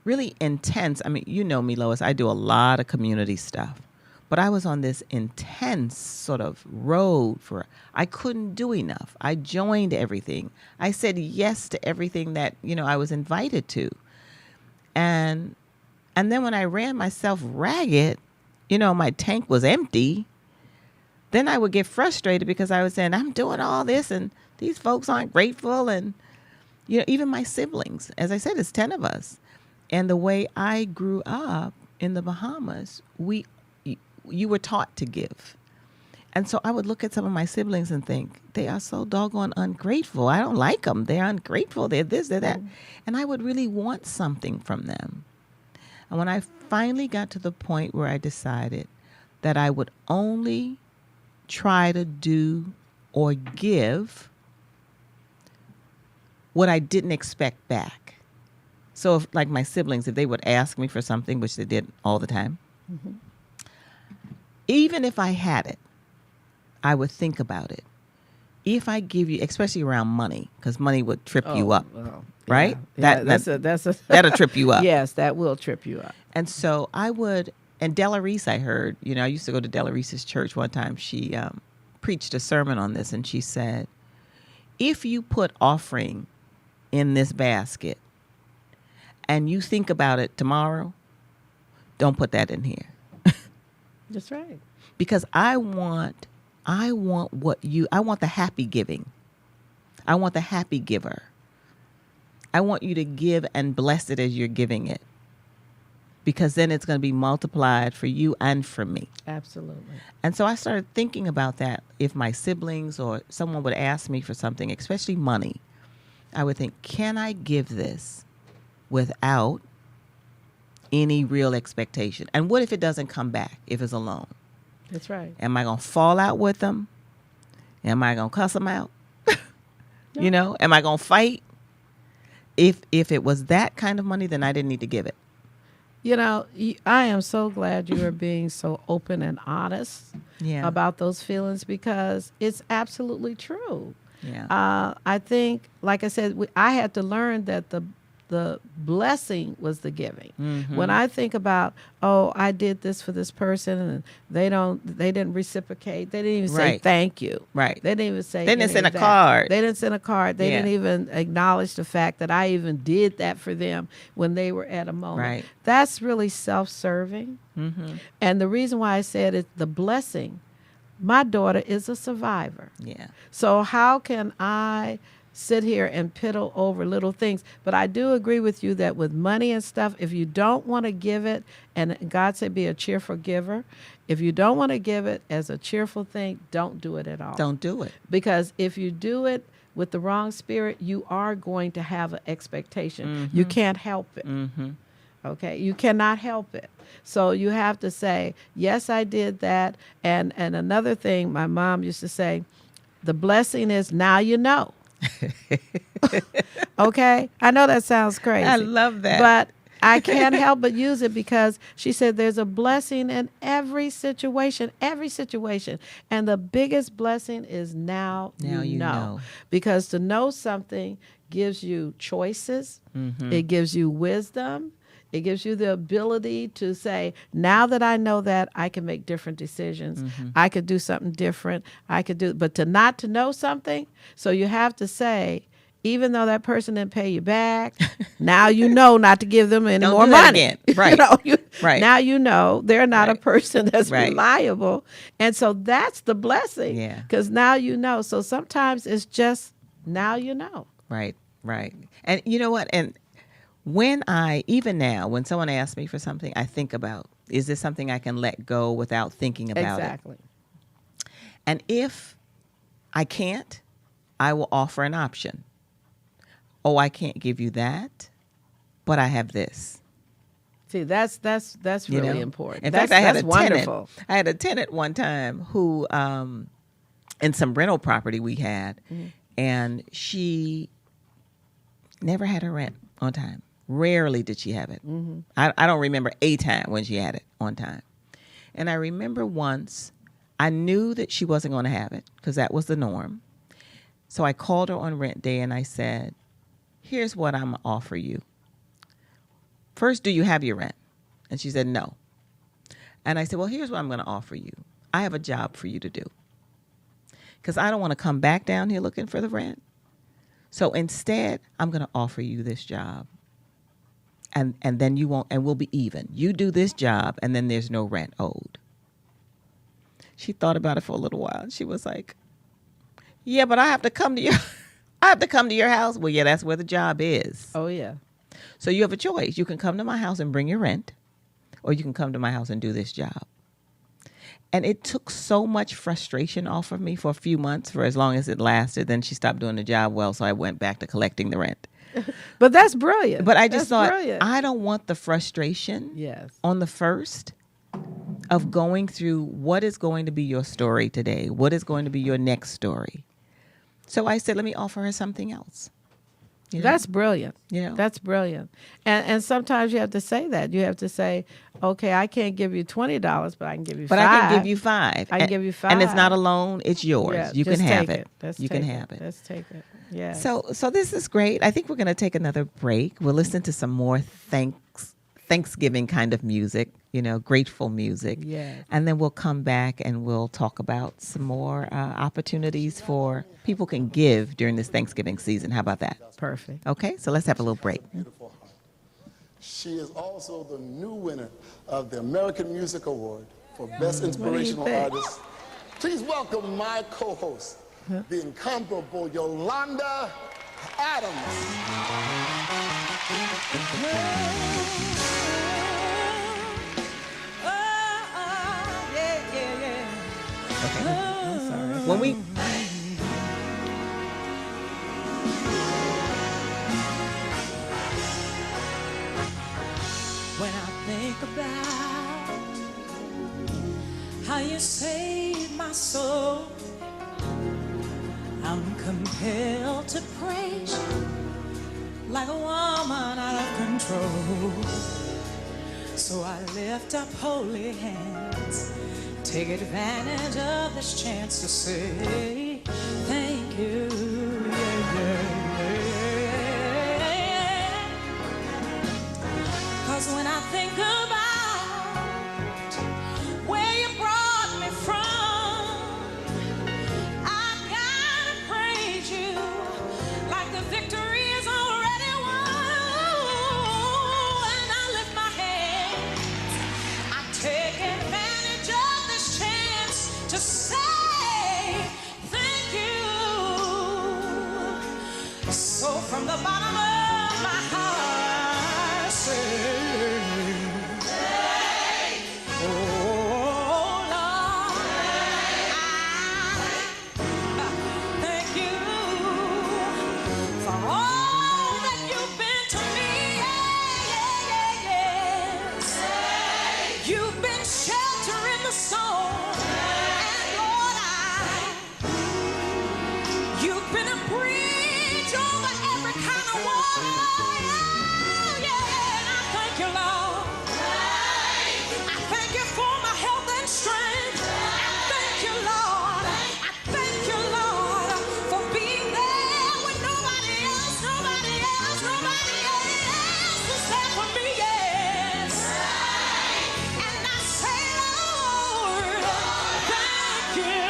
Speaker 3: really intense, I mean, you know me, Lois, I do a lot of community stuff. But I was on this intense sort of road I couldn't do enough. I joined everything. I said yes to everything that, I was invited to. And then when I ran myself ragged, my tank was empty. Then I would get frustrated because I was saying, I'm doing all this and these folks aren't grateful. And, even my siblings, as I said, it's 10 of us. And the way I grew up in the Bahamas, you were taught to give. And so I would look at some of my siblings and think, they are so doggone ungrateful. I don't like them. They're ungrateful. They're this, they're that. And I would really want something from them. And when I finally got to the point where I decided that I would only try to do or give what I didn't expect back. So if, like my siblings, if they would ask me for something, which they did all the time, even if I had it, I would think about it. If I give you, especially around money, because money would trip you up, right?
Speaker 4: Yeah, that's a
Speaker 3: that'll trip you up.
Speaker 4: Yes, that will trip you up.
Speaker 3: And so I would, and Della Reese, I heard, I used to go to Della Reese's church one time. She preached a sermon on this, and she said, if you put offering in this basket and you think about it tomorrow, don't put that in here.
Speaker 4: That's right.
Speaker 3: Because I want the happy giving. I want the happy giver. I want you to give and bless it as you're giving it. Because then it's going to be multiplied for you and for me.
Speaker 4: Absolutely.
Speaker 3: And so I started thinking about that. If my siblings or someone would ask me for something, especially money, I would think, can I give this without any real expectation? And what if it doesn't come back, if it's a loan?
Speaker 4: That's right.
Speaker 3: Am I going to fall out with them? Am I going to cuss them out?
Speaker 4: No.
Speaker 3: Am I going to fight? If it was that kind of money, then I didn't need to give it.
Speaker 4: I am so glad you are being so open and honest about those feelings, because it's absolutely true.
Speaker 3: Yeah.
Speaker 4: I think, like I said, I had to learn that the blessing was the giving.
Speaker 3: Mm-hmm.
Speaker 4: When I think about, I did this for this person and they didn't reciprocate. They didn't even say thank you.
Speaker 3: Right.
Speaker 4: They didn't even say.
Speaker 3: They didn't send a card.
Speaker 4: They didn't send a card. They didn't even acknowledge the fact that I even did that for them when they were at a moment.
Speaker 3: Right.
Speaker 4: That's really self-serving.
Speaker 3: Mm-hmm.
Speaker 4: And the reason why I said it's the blessing, my daughter is a survivor.
Speaker 3: Yeah.
Speaker 4: So how can I sit here and piddle over little things? But I do agree with you that with money and stuff, if you don't want to give it, and God said be a cheerful giver, if you don't want to give it as a cheerful thing, don't do it at all.
Speaker 3: Don't do it.
Speaker 4: Because if you do it with the wrong spirit, you are going to have an expectation.
Speaker 3: Mm-hmm.
Speaker 4: You can't help it.
Speaker 3: Mm-hmm.
Speaker 4: Okay, you cannot help it. So you have to say, yes, I did that. And another thing my mom used to say, the blessing is now you know. Okay, I know that sounds crazy.
Speaker 3: I love that.
Speaker 4: But I can't help but use it, because she said there's a blessing in every situation. And the biggest blessing is now you know. Because to know something gives you choices. Mm-hmm. It gives you wisdom. It gives you the ability to say, now that I know that, I can make different decisions. Mm-hmm. I could do something different. But to not to know something, so you have to say, even though that person didn't pay you back, now you know not to give them any more money.
Speaker 3: Again. Right. Right.
Speaker 4: Now you know they're not a person that's
Speaker 3: Right.
Speaker 4: reliable. And so that's the blessing.
Speaker 3: Yeah.
Speaker 4: Because now you know. So sometimes it's just now you know.
Speaker 3: Right. Right. And you know what? And even now, when someone asks me for something, I think about, is this something I can let go without thinking about
Speaker 4: Exactly.
Speaker 3: it? And if I can't, I will offer an option. Oh, I can't give you that, but I have this.
Speaker 4: See, that's really important.
Speaker 3: In fact, I had a
Speaker 4: wonderful.
Speaker 3: tenant. I had a tenant one time who, in some rental property we had, and she never had her rent on time. Rarely did she have it. Mm-hmm. I don't remember a time when she had it on time. And I remember once, I knew that she wasn't going to have it because that was the norm. So I called her on rent day and I said, here's what I'm going to offer you. First, do you have your rent? And she said, no. And I said, well, here's what I'm going to offer you. I have a job for you to do. Because I don't want to come back down here looking for the rent. So instead, I'm going to offer you this job. And then you won't, and we'll be even. You do this job, and then there's no rent owed. She thought about it for a little while. And she was like, yeah, but I have to come to your house. Well, yeah, that's where the job is.
Speaker 4: Oh, yeah.
Speaker 3: So you have a choice. You can come to my house and bring your rent, or you can come to my house and do this job. And it took so much frustration off of me for a few months, for as long as it lasted. Then she stopped doing the job well, so I went back to collecting the rent.
Speaker 4: But that's brilliant.
Speaker 3: But I just
Speaker 4: That's
Speaker 3: thought,
Speaker 4: brilliant.
Speaker 3: I don't want the frustration
Speaker 4: Yes.
Speaker 3: on the first of going through what is going to be your story today, what is going to be your next story. So I said, let me offer her something else. You know?
Speaker 4: That's brilliant.
Speaker 3: You know?
Speaker 4: That's brilliant. And sometimes you have to say that. You have to say, okay, I can't give you $20, but I can give you
Speaker 3: But
Speaker 4: $5.
Speaker 3: I can give you $5.
Speaker 4: I can give you
Speaker 3: And it's
Speaker 4: $5.
Speaker 3: not a loan, it's yours.
Speaker 4: Yeah,
Speaker 3: You can
Speaker 4: just
Speaker 3: have
Speaker 4: take
Speaker 3: it.
Speaker 4: Let's
Speaker 3: You can
Speaker 4: take
Speaker 3: have it.
Speaker 4: Let's take it. Yeah.
Speaker 3: So this is great. I think we're going to take another break. We'll listen to some more Thanksgiving kind of music, you know, grateful music.
Speaker 4: Yes.
Speaker 3: And then we'll come back and we'll talk about some more opportunities for people can give during this Thanksgiving season. How about that?
Speaker 4: Perfect.
Speaker 3: Okay, so let's have a little break.
Speaker 6: Beautiful. She is also the new winner of the American Music Award for Best Inspirational
Speaker 4: think?
Speaker 6: Artist. Please welcome my co-host, the incomparable Yolanda Adams.
Speaker 3: When we
Speaker 2: When I think about how you saved my soul, I'm compelled to praise you like a woman out of control. So I lift up holy hands, take advantage of this chance to say thank you. Yeah, yeah, yeah. 'Cause when I think about where you brought me from, I gotta praise you like the victory is already won. And I lift my hands, I take advantage of this chance to say thank you. So from the bottom of my heart, I say, oh Lord, I thank you for all that you've been to me. Yeah, yeah, yeah, yes. You've been shelter in the storm, and Lord, you've been a bridge over every kind of water. Yeah, yeah, and I thank you, Lord. I thank you for my health and strength. I thank you, Lord. I thank you, Lord, for being there when nobody else was there for me. Yes. And I say, Lord, thank you.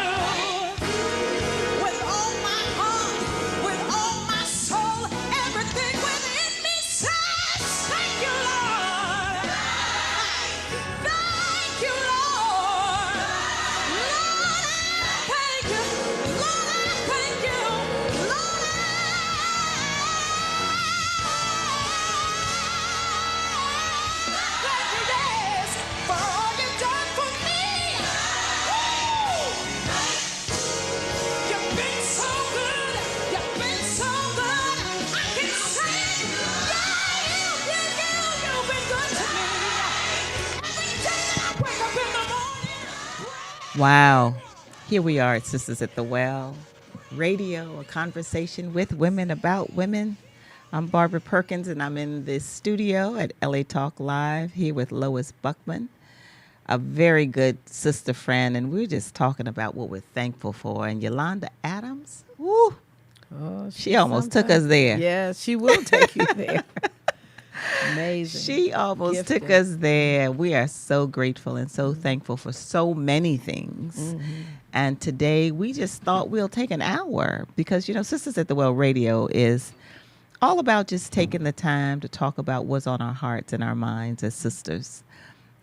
Speaker 2: With all my heart, with all my soul, everything within me says, thank you, Lord. Thank you, Lord. Lord, I thank you. Lord, I thank you. Lord, I thank you, yes, for all you've done for me. You've been so good. You've been so good. I can say, yeah, you've been good to me. Every day that I wake up in the morning.
Speaker 3: Wow. Here we are at Sisters at the Well Radio, a conversation with women about women. I'm Barbara Perkins, and I'm in this studio at LA Talk Live here with Lois Buckman, a very good sister friend, and we're just talking about what we're thankful for. And Yolanda Adams, woo,
Speaker 4: Oh,
Speaker 3: she almost took us there.
Speaker 4: Yeah, she will take you there. Amazing.
Speaker 3: She almost took
Speaker 4: Gifted.
Speaker 3: us there. We are so grateful and so thankful for so many things. And today we just thought we'll take an hour because, you know, Sisters at the Well Radio is all about just taking the time to talk about what's on our hearts and our minds as sisters.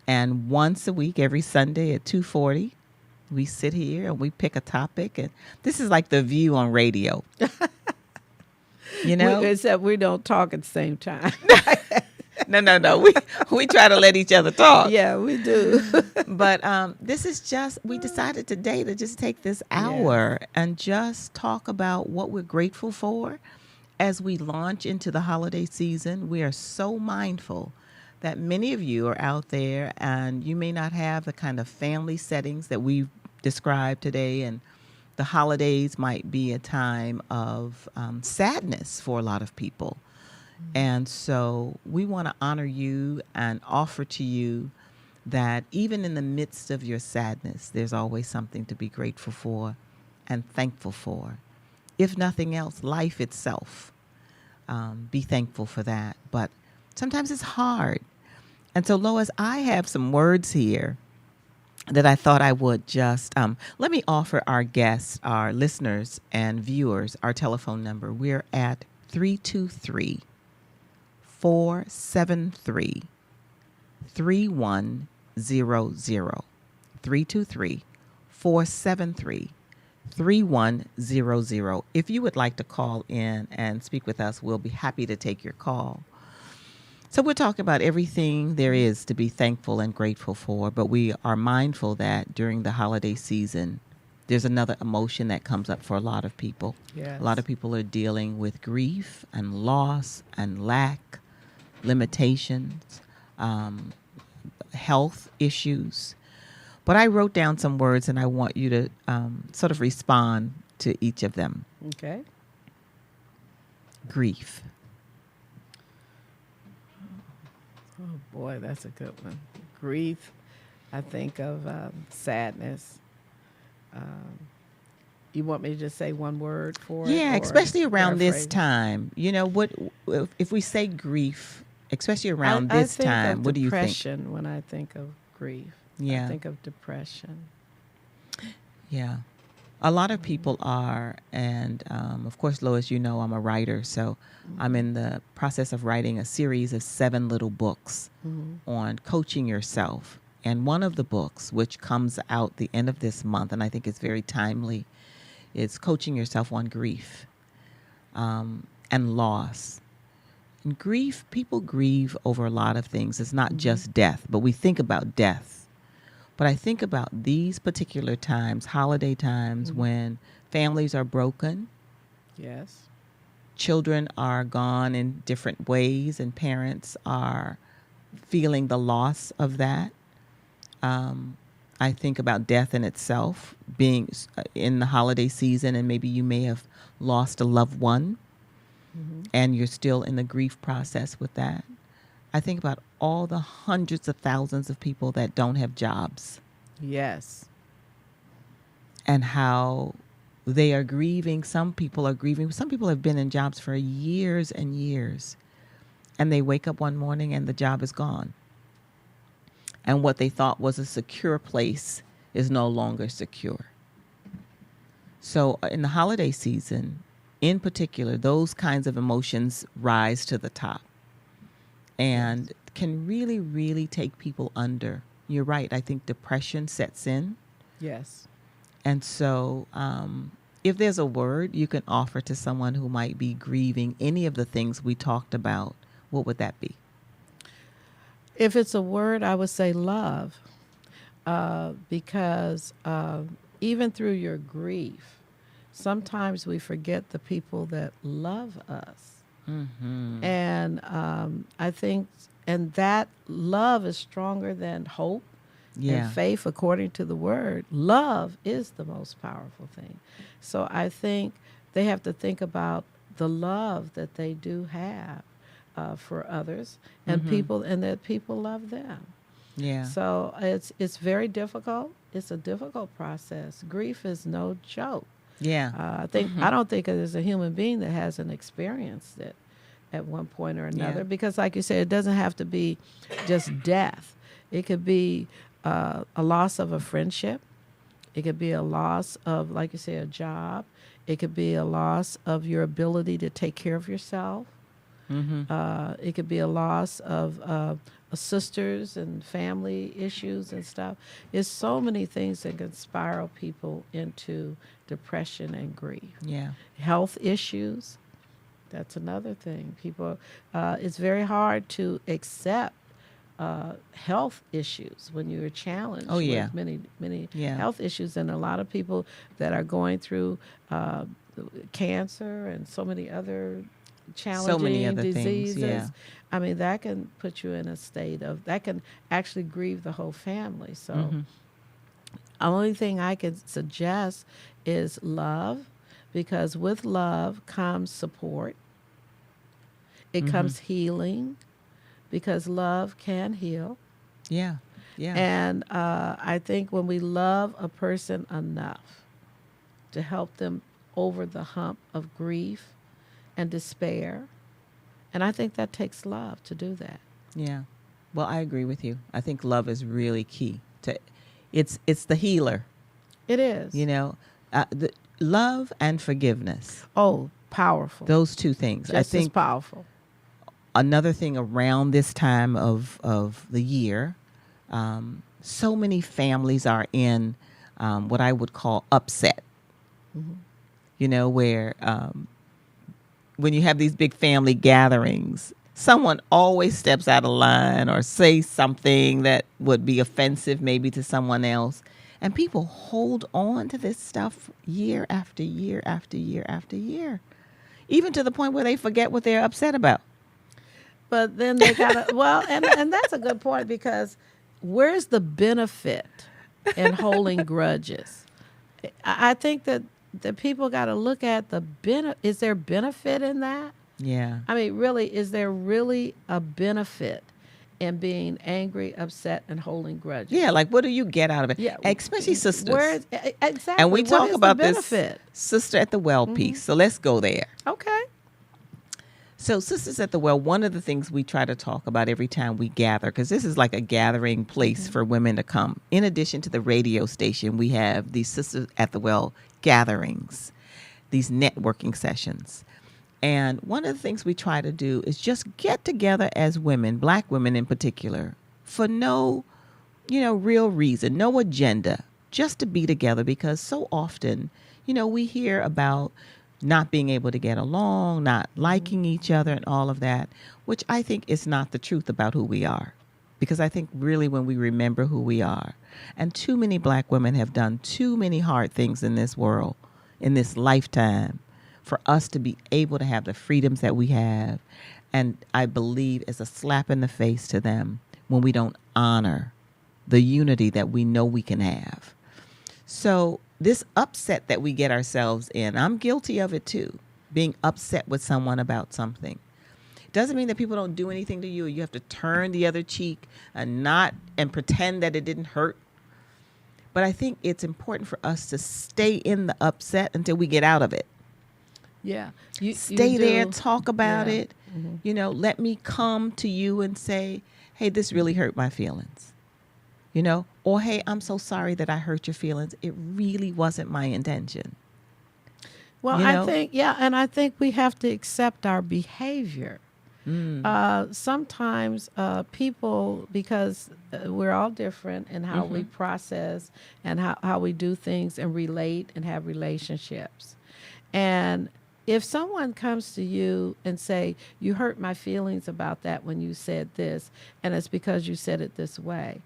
Speaker 3: And once a week, every Sunday at 2:40, we sit here and we pick a topic. And this is like The View on radio. You know?
Speaker 4: Except we don't talk at the same time.
Speaker 3: No. We try to let each other talk.
Speaker 4: Yeah, we do.
Speaker 3: But this is just, we decided today to just take this hour and just talk about what we're grateful for as we launch into the holiday season. We are so mindful that many of you are out there and you may not have the kind of family settings that we've described today. And the holidays might be a time of sadness for a lot of people. And so we want to honor you and offer to you that even in the midst of your sadness, there's always something to be grateful for and thankful for. If nothing else, life itself. Be thankful for that. But sometimes it's hard. And so, Lois, I have some words here that I thought I would just, let me offer our guests, our listeners and viewers, our telephone number. We're at 323 473 3100. 323 473 3100. If you would like to call in and speak with us, we'll be happy to take your call. So we're talking about everything there is to be thankful and grateful for, but we are mindful that during the holiday season, there's another emotion that comes up for a lot of people.
Speaker 4: Yes.
Speaker 3: A lot of people are dealing with grief and loss and lack, limitations, health issues. But I wrote down some words and I want you to sort of respond to each of them.
Speaker 4: Okay.
Speaker 3: Grief.
Speaker 4: Oh, boy, that's a good one. Grief. I think of sadness. You want me to just say one word for it?
Speaker 3: Yeah,
Speaker 4: or
Speaker 3: especially around this
Speaker 4: paraphrase?
Speaker 3: time. You know, what if we say grief, especially around
Speaker 4: I
Speaker 3: this
Speaker 4: think
Speaker 3: time,
Speaker 4: of
Speaker 3: what do you think?
Speaker 4: depression when I think of grief.
Speaker 3: Yeah.
Speaker 4: I think of depression.
Speaker 3: Yeah. A lot of people are, and of course, Lois, you know I'm a writer, so I'm in the process of writing a series of 7 little books on coaching yourself. And one of the books, which comes out the end of this month, and I think it's very timely, is Coaching Yourself on Grief and Loss. And grief, people grieve over a lot of things. It's not just death, but we think about death. But I think about these particular times, holiday times, when families are broken,
Speaker 4: Yes.
Speaker 3: children are gone in different ways, and parents are feeling the loss of that. I think about death in itself, being in the holiday season, and maybe you may have lost a loved one, and you're still in the grief process with that. I think about all the hundreds of thousands of people that don't have jobs
Speaker 4: Yes.
Speaker 3: and how they are grieving. Some people are grieving. Some people have been in jobs for years and years, and they wake up one morning and the job is gone. And what they thought was a secure place is no longer secure. So in the holiday season, in particular, those kinds of emotions rise to the top and can really, really take people under. You're right. I think depression sets in.
Speaker 4: Yes.
Speaker 3: And so if there's a word you can offer to someone who might be grieving any of the things we talked about, what would that be?
Speaker 4: If it's a word, I would say love, because even through your grief, sometimes we forget the people that love us. And I think, and that love is stronger than hope and faith, according to the word. Love is the most powerful thing. So I think they have to think about the love that they do have for others and people, and that people love them.
Speaker 3: Yeah.
Speaker 4: So it's very difficult. It's a difficult process. Grief is no joke.
Speaker 3: Yeah.
Speaker 4: I don't think there's a human being that hasn't experienced it at one point or another.
Speaker 3: Yeah.
Speaker 4: Because, like you said, it doesn't have to be just death. It could be a loss of a friendship. It could be a loss of, like you say, a job. It could be a loss of your ability to take care of yourself. It could be a loss of sisters and family issues and stuff. There's so many things that can spiral people into depression and grief.
Speaker 3: Yeah.
Speaker 4: Health issues. That's another thing. People, it's very hard to accept health issues when you're challenged
Speaker 3: Oh, yeah.
Speaker 4: with many
Speaker 3: Yeah.
Speaker 4: health issues, and a lot of people that are going through cancer and so many other challenging
Speaker 3: other things,
Speaker 4: diseases.
Speaker 3: yeah.
Speaker 4: I mean, that can put you in a state of that can actually grieve the whole family. So, the only thing I could suggest is love, because with love comes support. It comes healing, because love can heal.
Speaker 3: Yeah. Yeah.
Speaker 4: And I think when we love a person enough to help them over the hump of grief and despair, and I think that takes love to do that.
Speaker 3: Yeah. Well, I agree with you. I think love is really key to it's the healer,
Speaker 4: It is.
Speaker 3: the love and forgiveness.
Speaker 4: Oh, powerful.
Speaker 3: Those two things.
Speaker 4: Just
Speaker 3: I
Speaker 4: as
Speaker 3: think
Speaker 4: powerful.
Speaker 3: another thing around this time of the year, so many families are in what I would call upset. Where when you have these big family gatherings, someone always steps out of line or says something that would be offensive maybe to someone else. And people hold on to this stuff year after year after year after year, even to the point where they forget what they're upset about.
Speaker 4: But then they gotta and that's a good point, because where's the benefit in holding grudges? I think that people got to look at is there benefit in that?
Speaker 3: Yeah.
Speaker 4: I mean, really, is there really a benefit in being angry, upset, and holding grudges?
Speaker 3: Yeah, like what do you get out of it?
Speaker 4: Yeah.
Speaker 3: Especially sisters.
Speaker 4: Exactly.
Speaker 3: And we
Speaker 4: What
Speaker 3: talk
Speaker 4: is the
Speaker 3: about this
Speaker 4: benefit?
Speaker 3: sister at the well piece. So let's go there.
Speaker 4: Okay.
Speaker 3: So Sisters at the Well, one of the things we try to talk about every time we gather, because this is like a gathering place for women to come. In addition to the radio station, we have these Sisters at the Well gatherings, these networking sessions. And one of the things we try to do is just get together as women, Black women in particular, for no, real reason, no agenda, just to be together, because so often, we hear about not being able to get along, not liking each other and all of that, which I think is not the truth about who we are. Because I think really when we remember who we are, and too many Black women have done too many hard things in this world, in this lifetime, for us to be able to have the freedoms that we have. And I believe it's a slap in the face to them when we don't honor the unity that we know we can have. So this upset that we get ourselves in, I'm guilty of it too, being upset with someone about something. Doesn't mean that people don't do anything to you. You have to turn the other cheek and pretend that it didn't hurt. But I think it's important for us to stay in the upset until we get out of it.
Speaker 4: Yeah.
Speaker 3: Stay there, talk about
Speaker 4: Yeah.
Speaker 3: it. Let me come to you and say, hey, this really hurt my feelings. Or hey, I'm so sorry that I hurt your feelings. It really wasn't my intention.
Speaker 4: Well, I think we have to accept our behavior. Sometimes people, because we're all different in how we process and how we do things and relate and have relationships. And if someone comes to you and say, you hurt my feelings about that when you said this, and it's because you said it this way,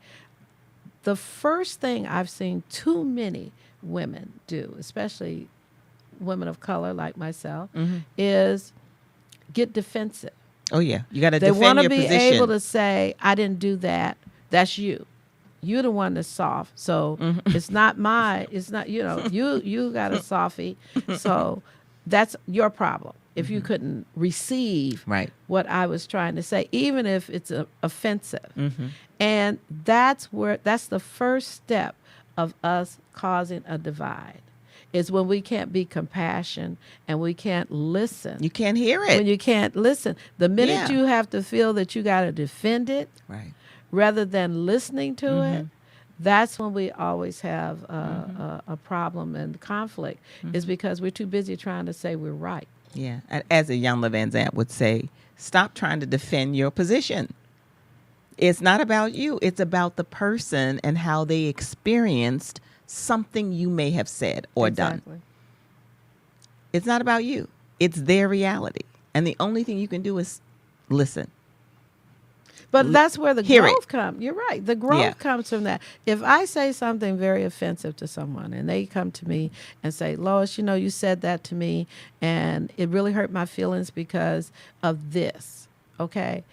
Speaker 4: the first thing I've seen too many women do, especially women of color like myself, is get defensive.
Speaker 3: Oh, yeah. You got to
Speaker 4: They
Speaker 3: defend
Speaker 4: want to
Speaker 3: your
Speaker 4: be
Speaker 3: position.
Speaker 4: able to say, I didn't do that. That's you. You're the one that's soft. So it's not you got a softie. So that's your problem. If you couldn't receive
Speaker 3: Right.
Speaker 4: what I was trying to say, even if it's offensive. And that's the first step of us causing a divide, is when we can't be compassionate and we can't listen.
Speaker 3: You can't hear it.
Speaker 4: When you can't listen. The minute
Speaker 3: Yeah.
Speaker 4: you have to feel that you got to defend it
Speaker 3: Right.
Speaker 4: rather than listening to it, that's when we always have a problem and conflict, is because we're too busy trying to say we're right.
Speaker 3: Yeah. And as a Iyanla Vanzant would say, stop trying to defend your position. It's not about you. It's about the person and how they experienced something you may have said or done.
Speaker 4: Exactly.
Speaker 3: It's not about you. It's their reality. And the only thing you can do is listen.
Speaker 4: But that's where the
Speaker 3: Hear it.
Speaker 4: growth comes. You're right. The growth
Speaker 3: Yeah.
Speaker 4: comes from that. If I say something very offensive to someone and they come to me and say, Lois, you know, you said that to me and it really hurt my feelings because of this. Okay.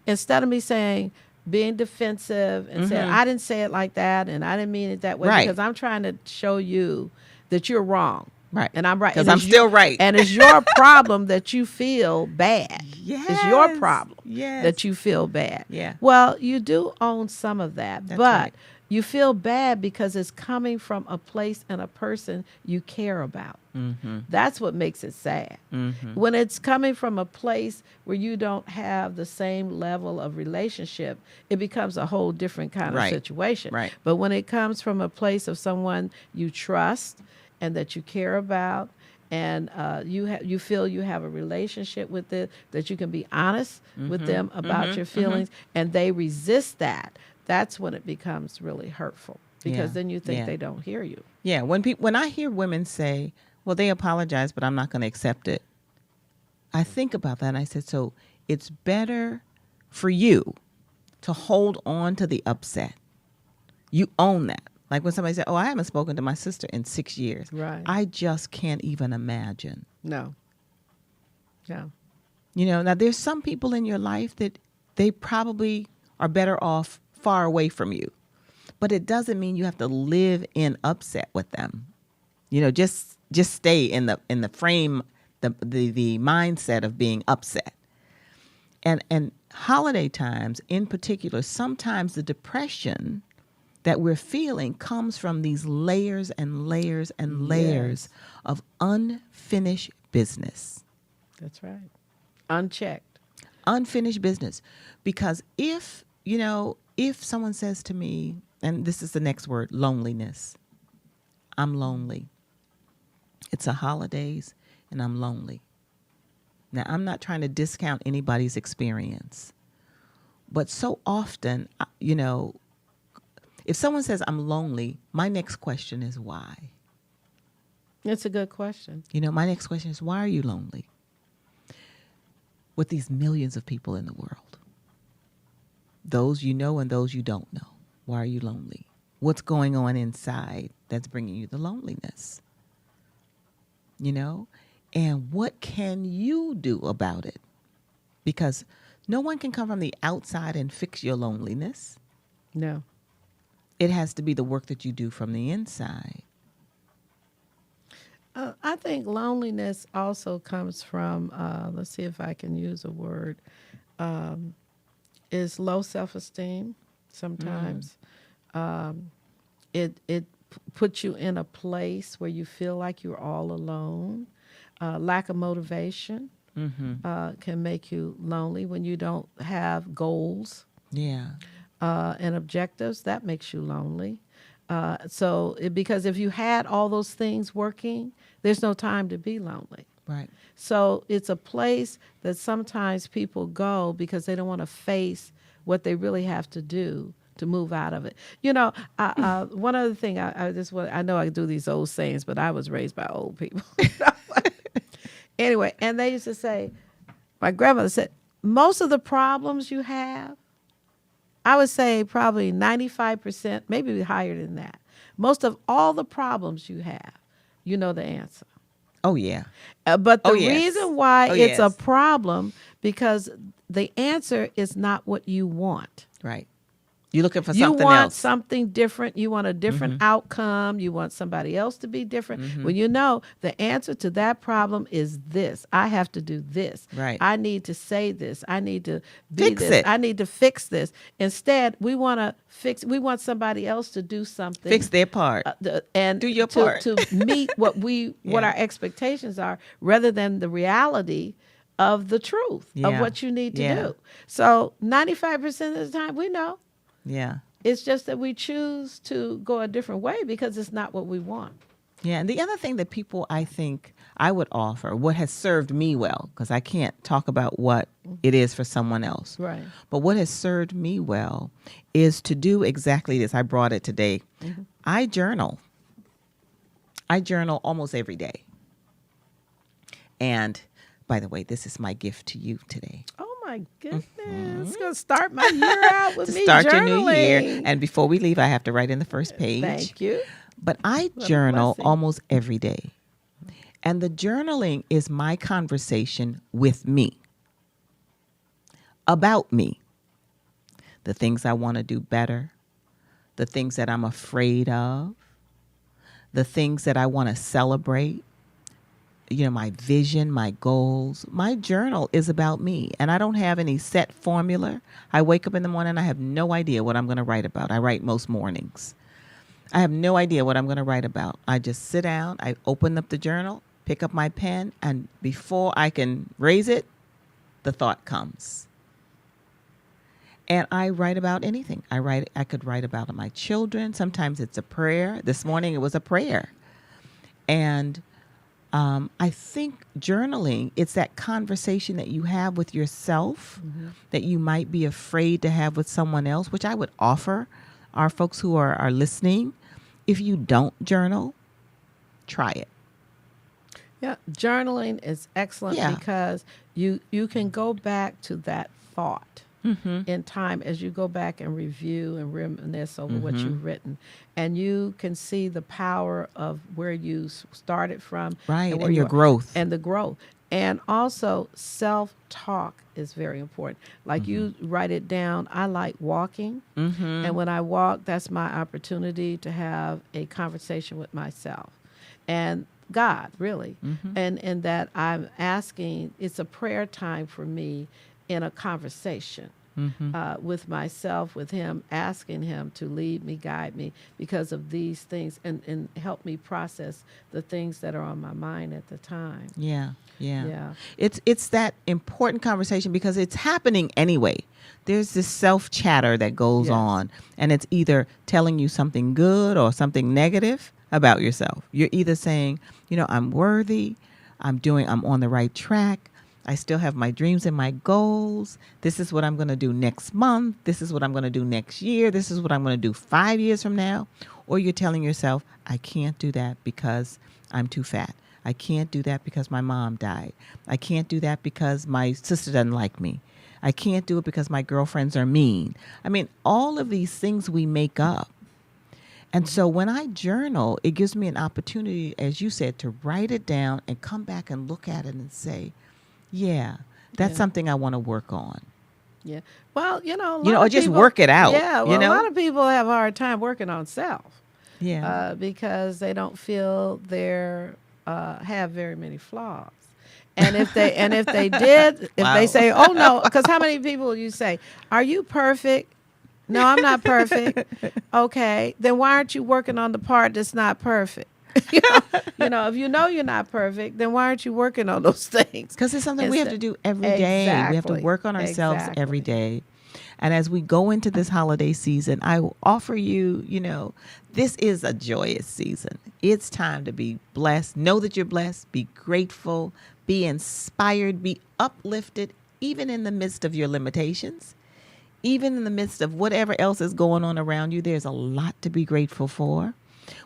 Speaker 4: Instead of me saying, being defensive and saying, I didn't say it like that and I didn't mean it that way,
Speaker 3: Right.
Speaker 4: because I'm trying to show you that you're wrong.
Speaker 3: Right.
Speaker 4: And I'm right.
Speaker 3: 'Cause
Speaker 4: And
Speaker 3: I'm
Speaker 4: it's
Speaker 3: still right.
Speaker 4: And it's your problem that you feel bad. It's your
Speaker 3: Yes.
Speaker 4: problem
Speaker 3: Yes.
Speaker 4: that you feel bad.
Speaker 3: Yeah.
Speaker 4: Well, you do own some of that,
Speaker 3: That's
Speaker 4: but
Speaker 3: right.
Speaker 4: you feel bad because it's coming from a place and a person you care about.
Speaker 3: Mm-hmm.
Speaker 4: That's what makes it sad. When it's coming from a place where you don't have the same level of relationship, it becomes a whole different kind
Speaker 3: Right.
Speaker 4: of situation.
Speaker 3: Right.
Speaker 4: But when it comes from a place of someone you trust and that you care about, and you feel you have a relationship with it, that you can be honest with them about your feelings, and they resist that, that's when it becomes really hurtful, because
Speaker 3: Yeah.
Speaker 4: then you think
Speaker 3: Yeah.
Speaker 4: they don't hear you.
Speaker 3: Yeah, when I hear women say, "Well, they apologize, but I'm not going to accept it," I think about that and I said, so it's better for you to hold on to the upset. You own that. Like when somebody said, "Oh, I haven't spoken to my sister in 6 years."
Speaker 4: Right.
Speaker 3: I just can't even imagine.
Speaker 4: No. No.
Speaker 3: You know, now there's some people in your life that they probably are better off far away from you. But it doesn't mean you have to live in upset with them. You know, just stay in the frame, the mindset of being upset. And holiday times in particular, sometimes the depression that we're feeling comes from these layers and layers and layers of unfinished business.
Speaker 4: That's right. Unchecked.
Speaker 3: Unfinished business. Because if someone says to me, and this is the next word, loneliness, I'm lonely. It's the holidays and I'm lonely. Now, I'm not trying to discount anybody's experience, but so often, if someone says I'm lonely, my next question is why?
Speaker 4: It's a good question.
Speaker 3: My next question is, why are you lonely? With these millions of people in the world, those you know and those you don't know, why are you lonely? What's going on inside that's bringing you the loneliness? And what can you do about it? Because no one can come from the outside and fix your loneliness.
Speaker 4: No.
Speaker 3: It has to be the work that you do from the inside.
Speaker 4: I think loneliness also comes from, let's see if I can use a word, is low self-esteem sometimes. It puts you in a place where you feel like you're all alone. Lack of motivation can make you lonely when you don't have goals.
Speaker 3: Yeah.
Speaker 4: And objectives, that makes you lonely. Because if you had all those things working, there's no time to be lonely.
Speaker 3: Right.
Speaker 4: So it's a place that sometimes people go because they don't want to face what they really have to do to move out of it. One other thing, I know I do these old sayings, but I was raised by old people. Anyway, and they used to say, my grandmother said, most of the problems you have, I would say probably 95%, maybe higher than that. Most of all the problems you have, you know the answer.
Speaker 3: Oh, yeah.
Speaker 4: But the
Speaker 3: Oh, yes.
Speaker 4: reason why
Speaker 3: Oh,
Speaker 4: it's a
Speaker 3: yes.
Speaker 4: problem, because the answer is not what you want.
Speaker 3: Right. You're looking for
Speaker 4: You
Speaker 3: something
Speaker 4: want
Speaker 3: else.
Speaker 4: something different. You want a different outcome. You want somebody else to be different. When you know the answer to that problem is this. I have to do this.
Speaker 3: Right.
Speaker 4: I need to say this. I need to be
Speaker 3: Fix
Speaker 4: this.
Speaker 3: it.
Speaker 4: I need to fix this. Instead, we want somebody else to do something.
Speaker 3: Fix their part.
Speaker 4: And
Speaker 3: Do your
Speaker 4: to,
Speaker 3: part.
Speaker 4: to meet what
Speaker 3: Yeah.
Speaker 4: our expectations are, rather than the reality of the truth of
Speaker 3: Yeah.
Speaker 4: what you need to
Speaker 3: Yeah.
Speaker 4: do. So 95% of the time we know.
Speaker 3: Yeah.
Speaker 4: It's just that we choose to go a different way because it's not what we want.
Speaker 3: Yeah. And the other thing that people, I think I would offer, what has served me well, because I can't talk about what it is for someone else.
Speaker 4: Right.
Speaker 3: But what has served me well is to do exactly this. I brought it today. I journal. I journal almost every day. And By the way, this is my gift to you today.
Speaker 4: Oh my goodness. It's going to start my year out with
Speaker 3: To
Speaker 4: me
Speaker 3: start
Speaker 4: journaling.
Speaker 3: your new year. And before we leave, I have to write in the first page.
Speaker 4: Thank you.
Speaker 3: But I
Speaker 4: What a
Speaker 3: journal
Speaker 4: blessing.
Speaker 3: almost every day. And the journaling is my conversation with me, about me, the things I want to do better, the things that I'm afraid of, the things that I want to celebrate, you know, my vision, my goals. My journal is about me, and I don't have any set formula. I wake up in the morning, I have no idea what I'm going to write about. I write most mornings. I have no idea what I'm going to write about. I just sit down, I open up the journal, pick up my pen, and before I can raise it, the thought comes. And I write about anything. I could write about my children. Sometimes it's a prayer. This morning it was a prayer. And I think journaling, it's that conversation that you have with yourself that you might be afraid to have with someone else, which I would offer our folks who are listening. If you don't journal, try it.
Speaker 4: Yeah, journaling is excellent
Speaker 3: Yeah.
Speaker 4: because you can go back to that thought in time as you go back and review and reminisce over what you've written, and you can see the power of where you started from,
Speaker 3: Right,
Speaker 4: where
Speaker 3: and your
Speaker 4: you are-
Speaker 3: growth.
Speaker 4: and the growth. And also self-talk is very important. Like you write it down. I like walking. And when I walk, that's my opportunity to have a conversation with myself and God, really. And that I'm asking, it's a prayer time for me in a conversation. With myself, with him, asking him to lead me, guide me because of these things and help me process the things that are on my mind at the time.
Speaker 3: Yeah.
Speaker 4: Yeah.
Speaker 3: It's that important conversation because it's happening anyway. There's this self-chatter that goes
Speaker 4: Yes.
Speaker 3: on, and it's either telling you something good or something negative about yourself. You're either saying, you know, I'm worthy, I'm on the right track, I still have my dreams and my goals. This is what I'm going to do next month. This is what I'm going to do next year. This is what I'm going to do 5 years from now. Or you're telling yourself, I can't do that because I'm too fat. I can't do that because my mom died. I can't do that because my sister doesn't like me. I can't do it because my girlfriends are mean. I mean, all of these things we make up. And so when I journal, it gives me an opportunity, as you said, to write it down and come back and look at it and say, yeah, that's
Speaker 4: Yeah.
Speaker 3: something I want to work on.
Speaker 4: Yeah. Well, a lot
Speaker 3: or
Speaker 4: of
Speaker 3: just
Speaker 4: people-
Speaker 3: work it out,
Speaker 4: Yeah. Well,
Speaker 3: you know?
Speaker 4: a lot of people have a hard time working on self
Speaker 3: Yeah.
Speaker 4: because they don't feel they're have very many flaws. And if they did, if
Speaker 3: Wow.
Speaker 4: they say, "Oh no," because how many people you say, "Are you perfect?" No, I'm not perfect. Okay, then why aren't you working on the part that's not perfect? If you know you're not perfect, then why aren't you working on those things?
Speaker 3: Because it's something we have to do every day. We have to
Speaker 4: Exactly.
Speaker 3: work on ourselves every
Speaker 4: Exactly.
Speaker 3: day. And as we go into this holiday season, I will offer you, this is a joyous season. It's time to be blessed. Know that you're blessed. Be grateful. Be inspired. Be uplifted, even in the midst of your limitations. Even in the midst of whatever else is going on around you, there's a lot to be grateful for.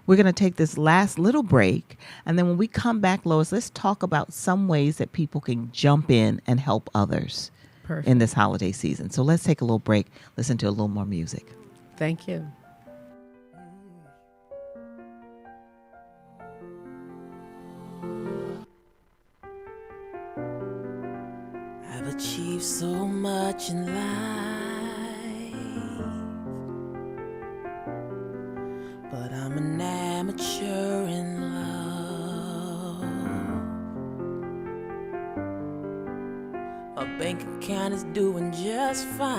Speaker 3: We're going to take this last little break. And then when we come back, Lois, let's talk about some ways that people can jump in and help others
Speaker 4: Perfect.
Speaker 3: in this holiday season. So let's take a little break, listen to a little more music.
Speaker 4: Thank you.
Speaker 5: I've achieved so much in life, but I'm an amateur in love. My bank account is doing just fine,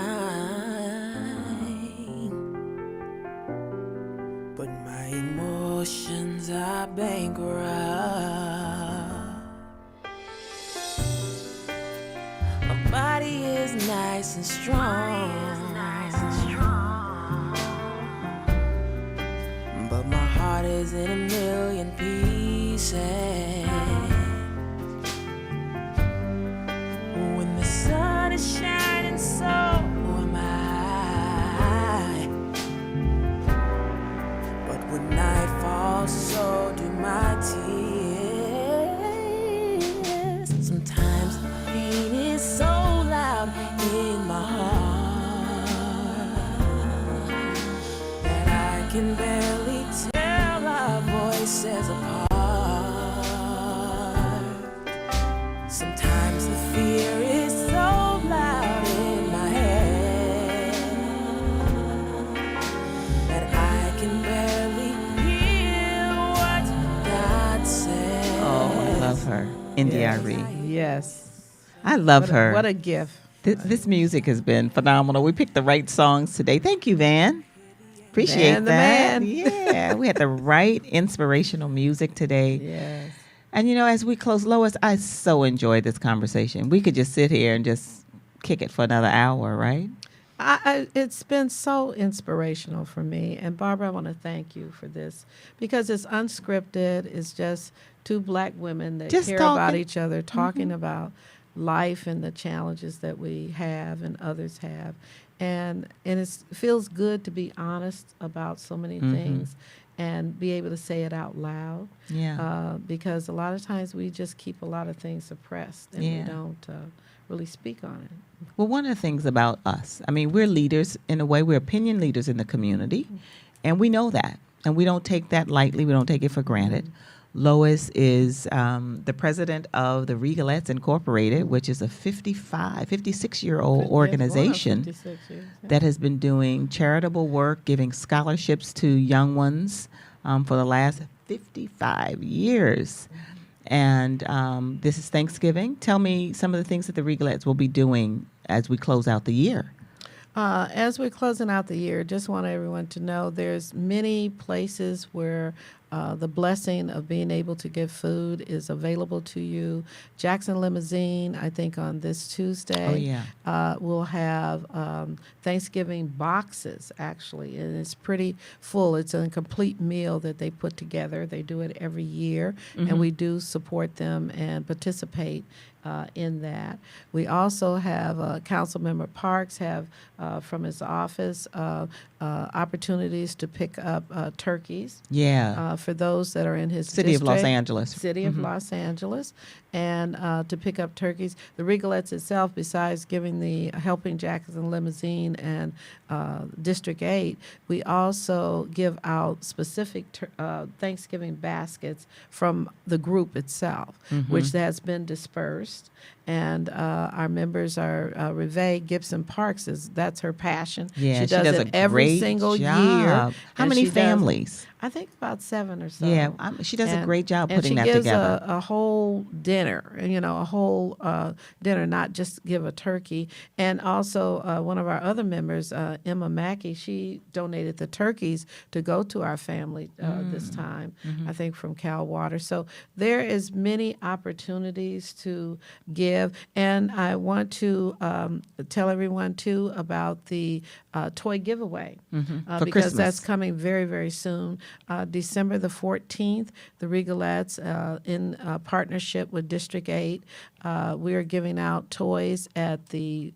Speaker 5: but my emotions are bankrupt. My body is nice and strong, but my heart is in a million pieces. When the sun is shining, so am I. But when night falls, so do my tears. Sometimes can barely tell our voices apart. Sometimes the fear is so loud in my head that I can barely hear what God says.
Speaker 3: Oh, I love her. India Arie.
Speaker 4: Yes.
Speaker 3: I love
Speaker 4: What
Speaker 3: her.
Speaker 4: what a gift.
Speaker 3: This music has been phenomenal. We picked the right songs today. Thank you, Van. Appreciate
Speaker 4: Van the
Speaker 3: that.
Speaker 4: man.
Speaker 3: Yeah, we had the right inspirational music today.
Speaker 4: Yes.
Speaker 3: And as we close, Lois, I so enjoyed this conversation. We could just sit here and just kick it for another hour, right?
Speaker 4: It's been so inspirational for me. And Barbara, I want to thank you for this because it's unscripted. It's just two black women that
Speaker 3: Just
Speaker 4: care about
Speaker 3: talking.
Speaker 4: each other, talking about life and the challenges that we have and others have. And it feels good to be honest about so many things and be able to say it out loud.
Speaker 3: Yeah.
Speaker 4: Because a lot of times we just keep a lot of things suppressed and
Speaker 3: Yeah.
Speaker 4: we don't really speak on it.
Speaker 3: Well, one of the things about us, I mean, we're leaders in a way. We're opinion leaders in the community, and we know that. And we don't take that lightly. We don't take it for granted. Lois is the president of the Regalettes Incorporated, which is a 56-year-old organization
Speaker 4: 56 years, yeah.
Speaker 3: that has been doing charitable work, giving scholarships to young ones for the last 55 years. And this is Thanksgiving. Tell me some of the things that the Regalettes will be doing as we close out the year.
Speaker 4: As we're closing out the year, just want everyone to know there's many places where the blessing of being able to give food is available to you. Jackson Limousine, I think on this Tuesday, will have Thanksgiving boxes, actually, and it's pretty full. It's a complete meal that they put together. They do it every year, and we do support them and participate in that. We also have Councilmember Parks have from his office opportunities to pick up turkeys.
Speaker 3: Yeah.
Speaker 4: For those that are in his
Speaker 3: City of Los
Speaker 4: district,
Speaker 3: Angeles.
Speaker 4: City of Los Angeles, and to pick up turkeys. The Regalettes itself, besides giving the Helping Jackson Limousine and District 8, we also give out specific Thanksgiving baskets from the group itself, which has been dispersed. And our members are Reve Gibson Parks. That's her passion.
Speaker 3: Yeah,
Speaker 4: she does it every
Speaker 3: great
Speaker 4: single
Speaker 3: job.
Speaker 4: year.
Speaker 3: How
Speaker 4: and
Speaker 3: many
Speaker 4: she does-
Speaker 3: families?
Speaker 4: I think about 7 or so.
Speaker 3: Yeah, she does a great job putting that
Speaker 4: and she gives
Speaker 3: together.
Speaker 4: a whole dinner, a whole dinner, not just give a turkey. And also one of our other members, Emma Mackey, she donated the turkeys to go to our family this time, I think from Cal Water. So there is many opportunities to give. And I want to tell everyone, too, about the toy giveaway
Speaker 3: For
Speaker 4: because
Speaker 3: Christmas.
Speaker 4: that's coming very, very soon. December the 14th, the Regalettes, in partnership with District 8, we are giving out toys at the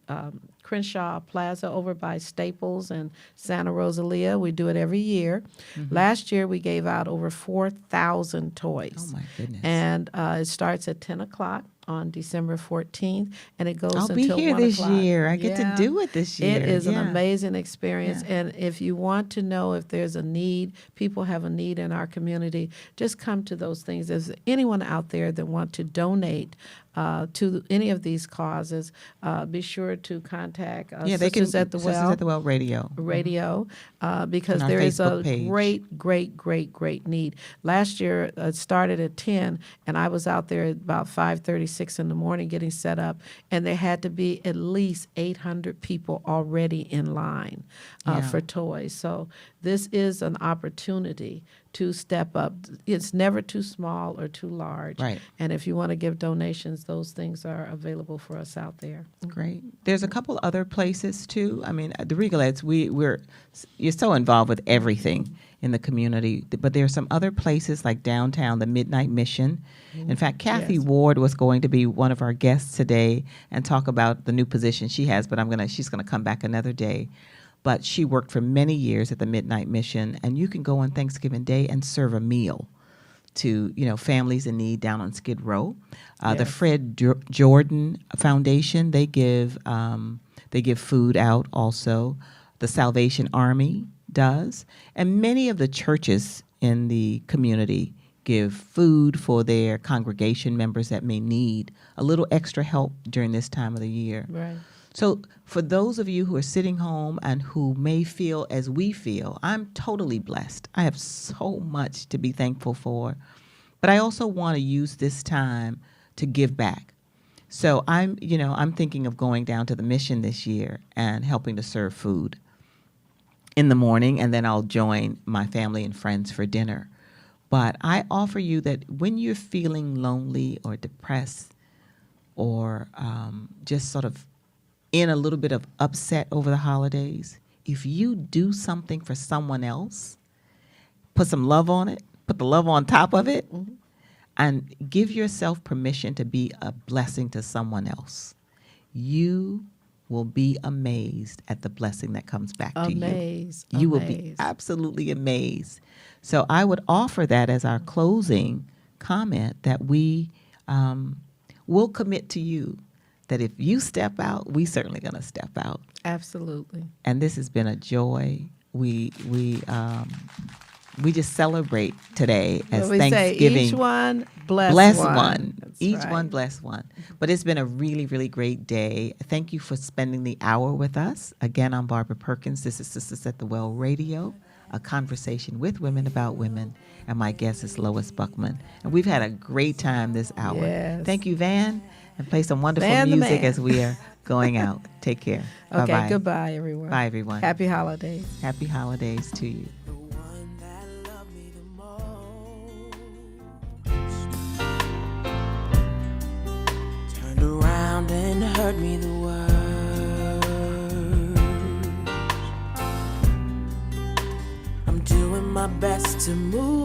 Speaker 4: Crenshaw Plaza over by Staples and Santa Rosalia. We do it every year. Last year, we gave out over 4,000 toys.
Speaker 3: Oh, my goodness.
Speaker 4: And it starts at 10 o'clock on December 14th, and it goes
Speaker 3: I'll
Speaker 4: until
Speaker 3: be here
Speaker 4: 1
Speaker 3: this
Speaker 4: o'clock.
Speaker 3: year. I get to do it this year.
Speaker 4: It is an
Speaker 3: Yeah.
Speaker 4: amazing experience.
Speaker 3: Yeah.
Speaker 4: And if you want to know if there's a need, people have a need in our community, just come to those things. If there's anyone out there that want to donate to any of these causes, be sure to contact
Speaker 3: Yeah, they can.
Speaker 4: Sisters at the
Speaker 3: Sisters
Speaker 4: Well
Speaker 3: at the Well Radio.
Speaker 4: because
Speaker 3: On our
Speaker 4: there is a
Speaker 3: Facebook page.
Speaker 4: great need. Last year it started at 10, and I was out there at about 5:36 in the morning getting set up, and there had to be at least 800 people already in line
Speaker 3: Yeah.
Speaker 4: for toys. So this is an opportunity to step up. It's never too small or too large.
Speaker 3: Right.
Speaker 4: And if you want to give donations, those things are available for us out there.
Speaker 3: Great. There's a couple other places too. I mean, the Regalettes, you're so involved with everything in the community, but there are some other places like downtown, the Midnight Mission. In fact, Kathy
Speaker 4: Yes.
Speaker 3: Ward was going to be one of our guests today and talk about the new position she has, but she's gonna come back another day. But she worked for many years at the Midnight Mission, and you can go on Thanksgiving Day and serve a meal to families in need down on Skid Row. The
Speaker 4: Yes.
Speaker 3: Fred Jordan Foundation, they give food out also. The Salvation Army does. And many of the churches in the community give food for their congregation members that may need a little extra help during this time of the year.
Speaker 4: Right.
Speaker 3: So for those of you who are sitting home and who may feel as we feel, I'm totally blessed. I have so much to be thankful for. But I also want to use this time to give back. So I'm thinking of going down to the mission this year and helping to serve food in the morning, and then I'll join my family and friends for dinner. But I offer you that when you're feeling lonely or depressed or just sort of in a little bit of upset over the holidays, if you do something for someone else, put some love on it, put the love on top of it, and give yourself permission to be a blessing to someone else, you will be amazed at the blessing that comes back to you. You will be absolutely amazed. So I would offer that as our closing comment, that we will commit to you that if you step out, we certainly going to step out.
Speaker 4: Absolutely.
Speaker 3: And this has been a joy. We just celebrate today as
Speaker 4: we
Speaker 3: Thanksgiving.
Speaker 4: Say each one bless one. That's
Speaker 3: Each
Speaker 4: right.
Speaker 3: one bless one. But it's been a really, really great day. Thank you for spending the hour with us. Again, I'm Barbara Perkins. This is Sisters at the Well Radio, a conversation with women about women. And my guest is Lois Buckman. And we've had a great time this hour.
Speaker 4: Yes.
Speaker 3: Thank you, Van. And play some wonderful
Speaker 4: Van the
Speaker 3: music
Speaker 4: man.
Speaker 3: as we are going out. Take care.
Speaker 4: Okay,
Speaker 3: Bye-bye.
Speaker 4: goodbye, everyone.
Speaker 3: Bye, everyone.
Speaker 4: Happy holidays.
Speaker 3: Happy holidays to you.
Speaker 5: The one that loved me the most turned around and hurt me the worst. I'm doing my best to move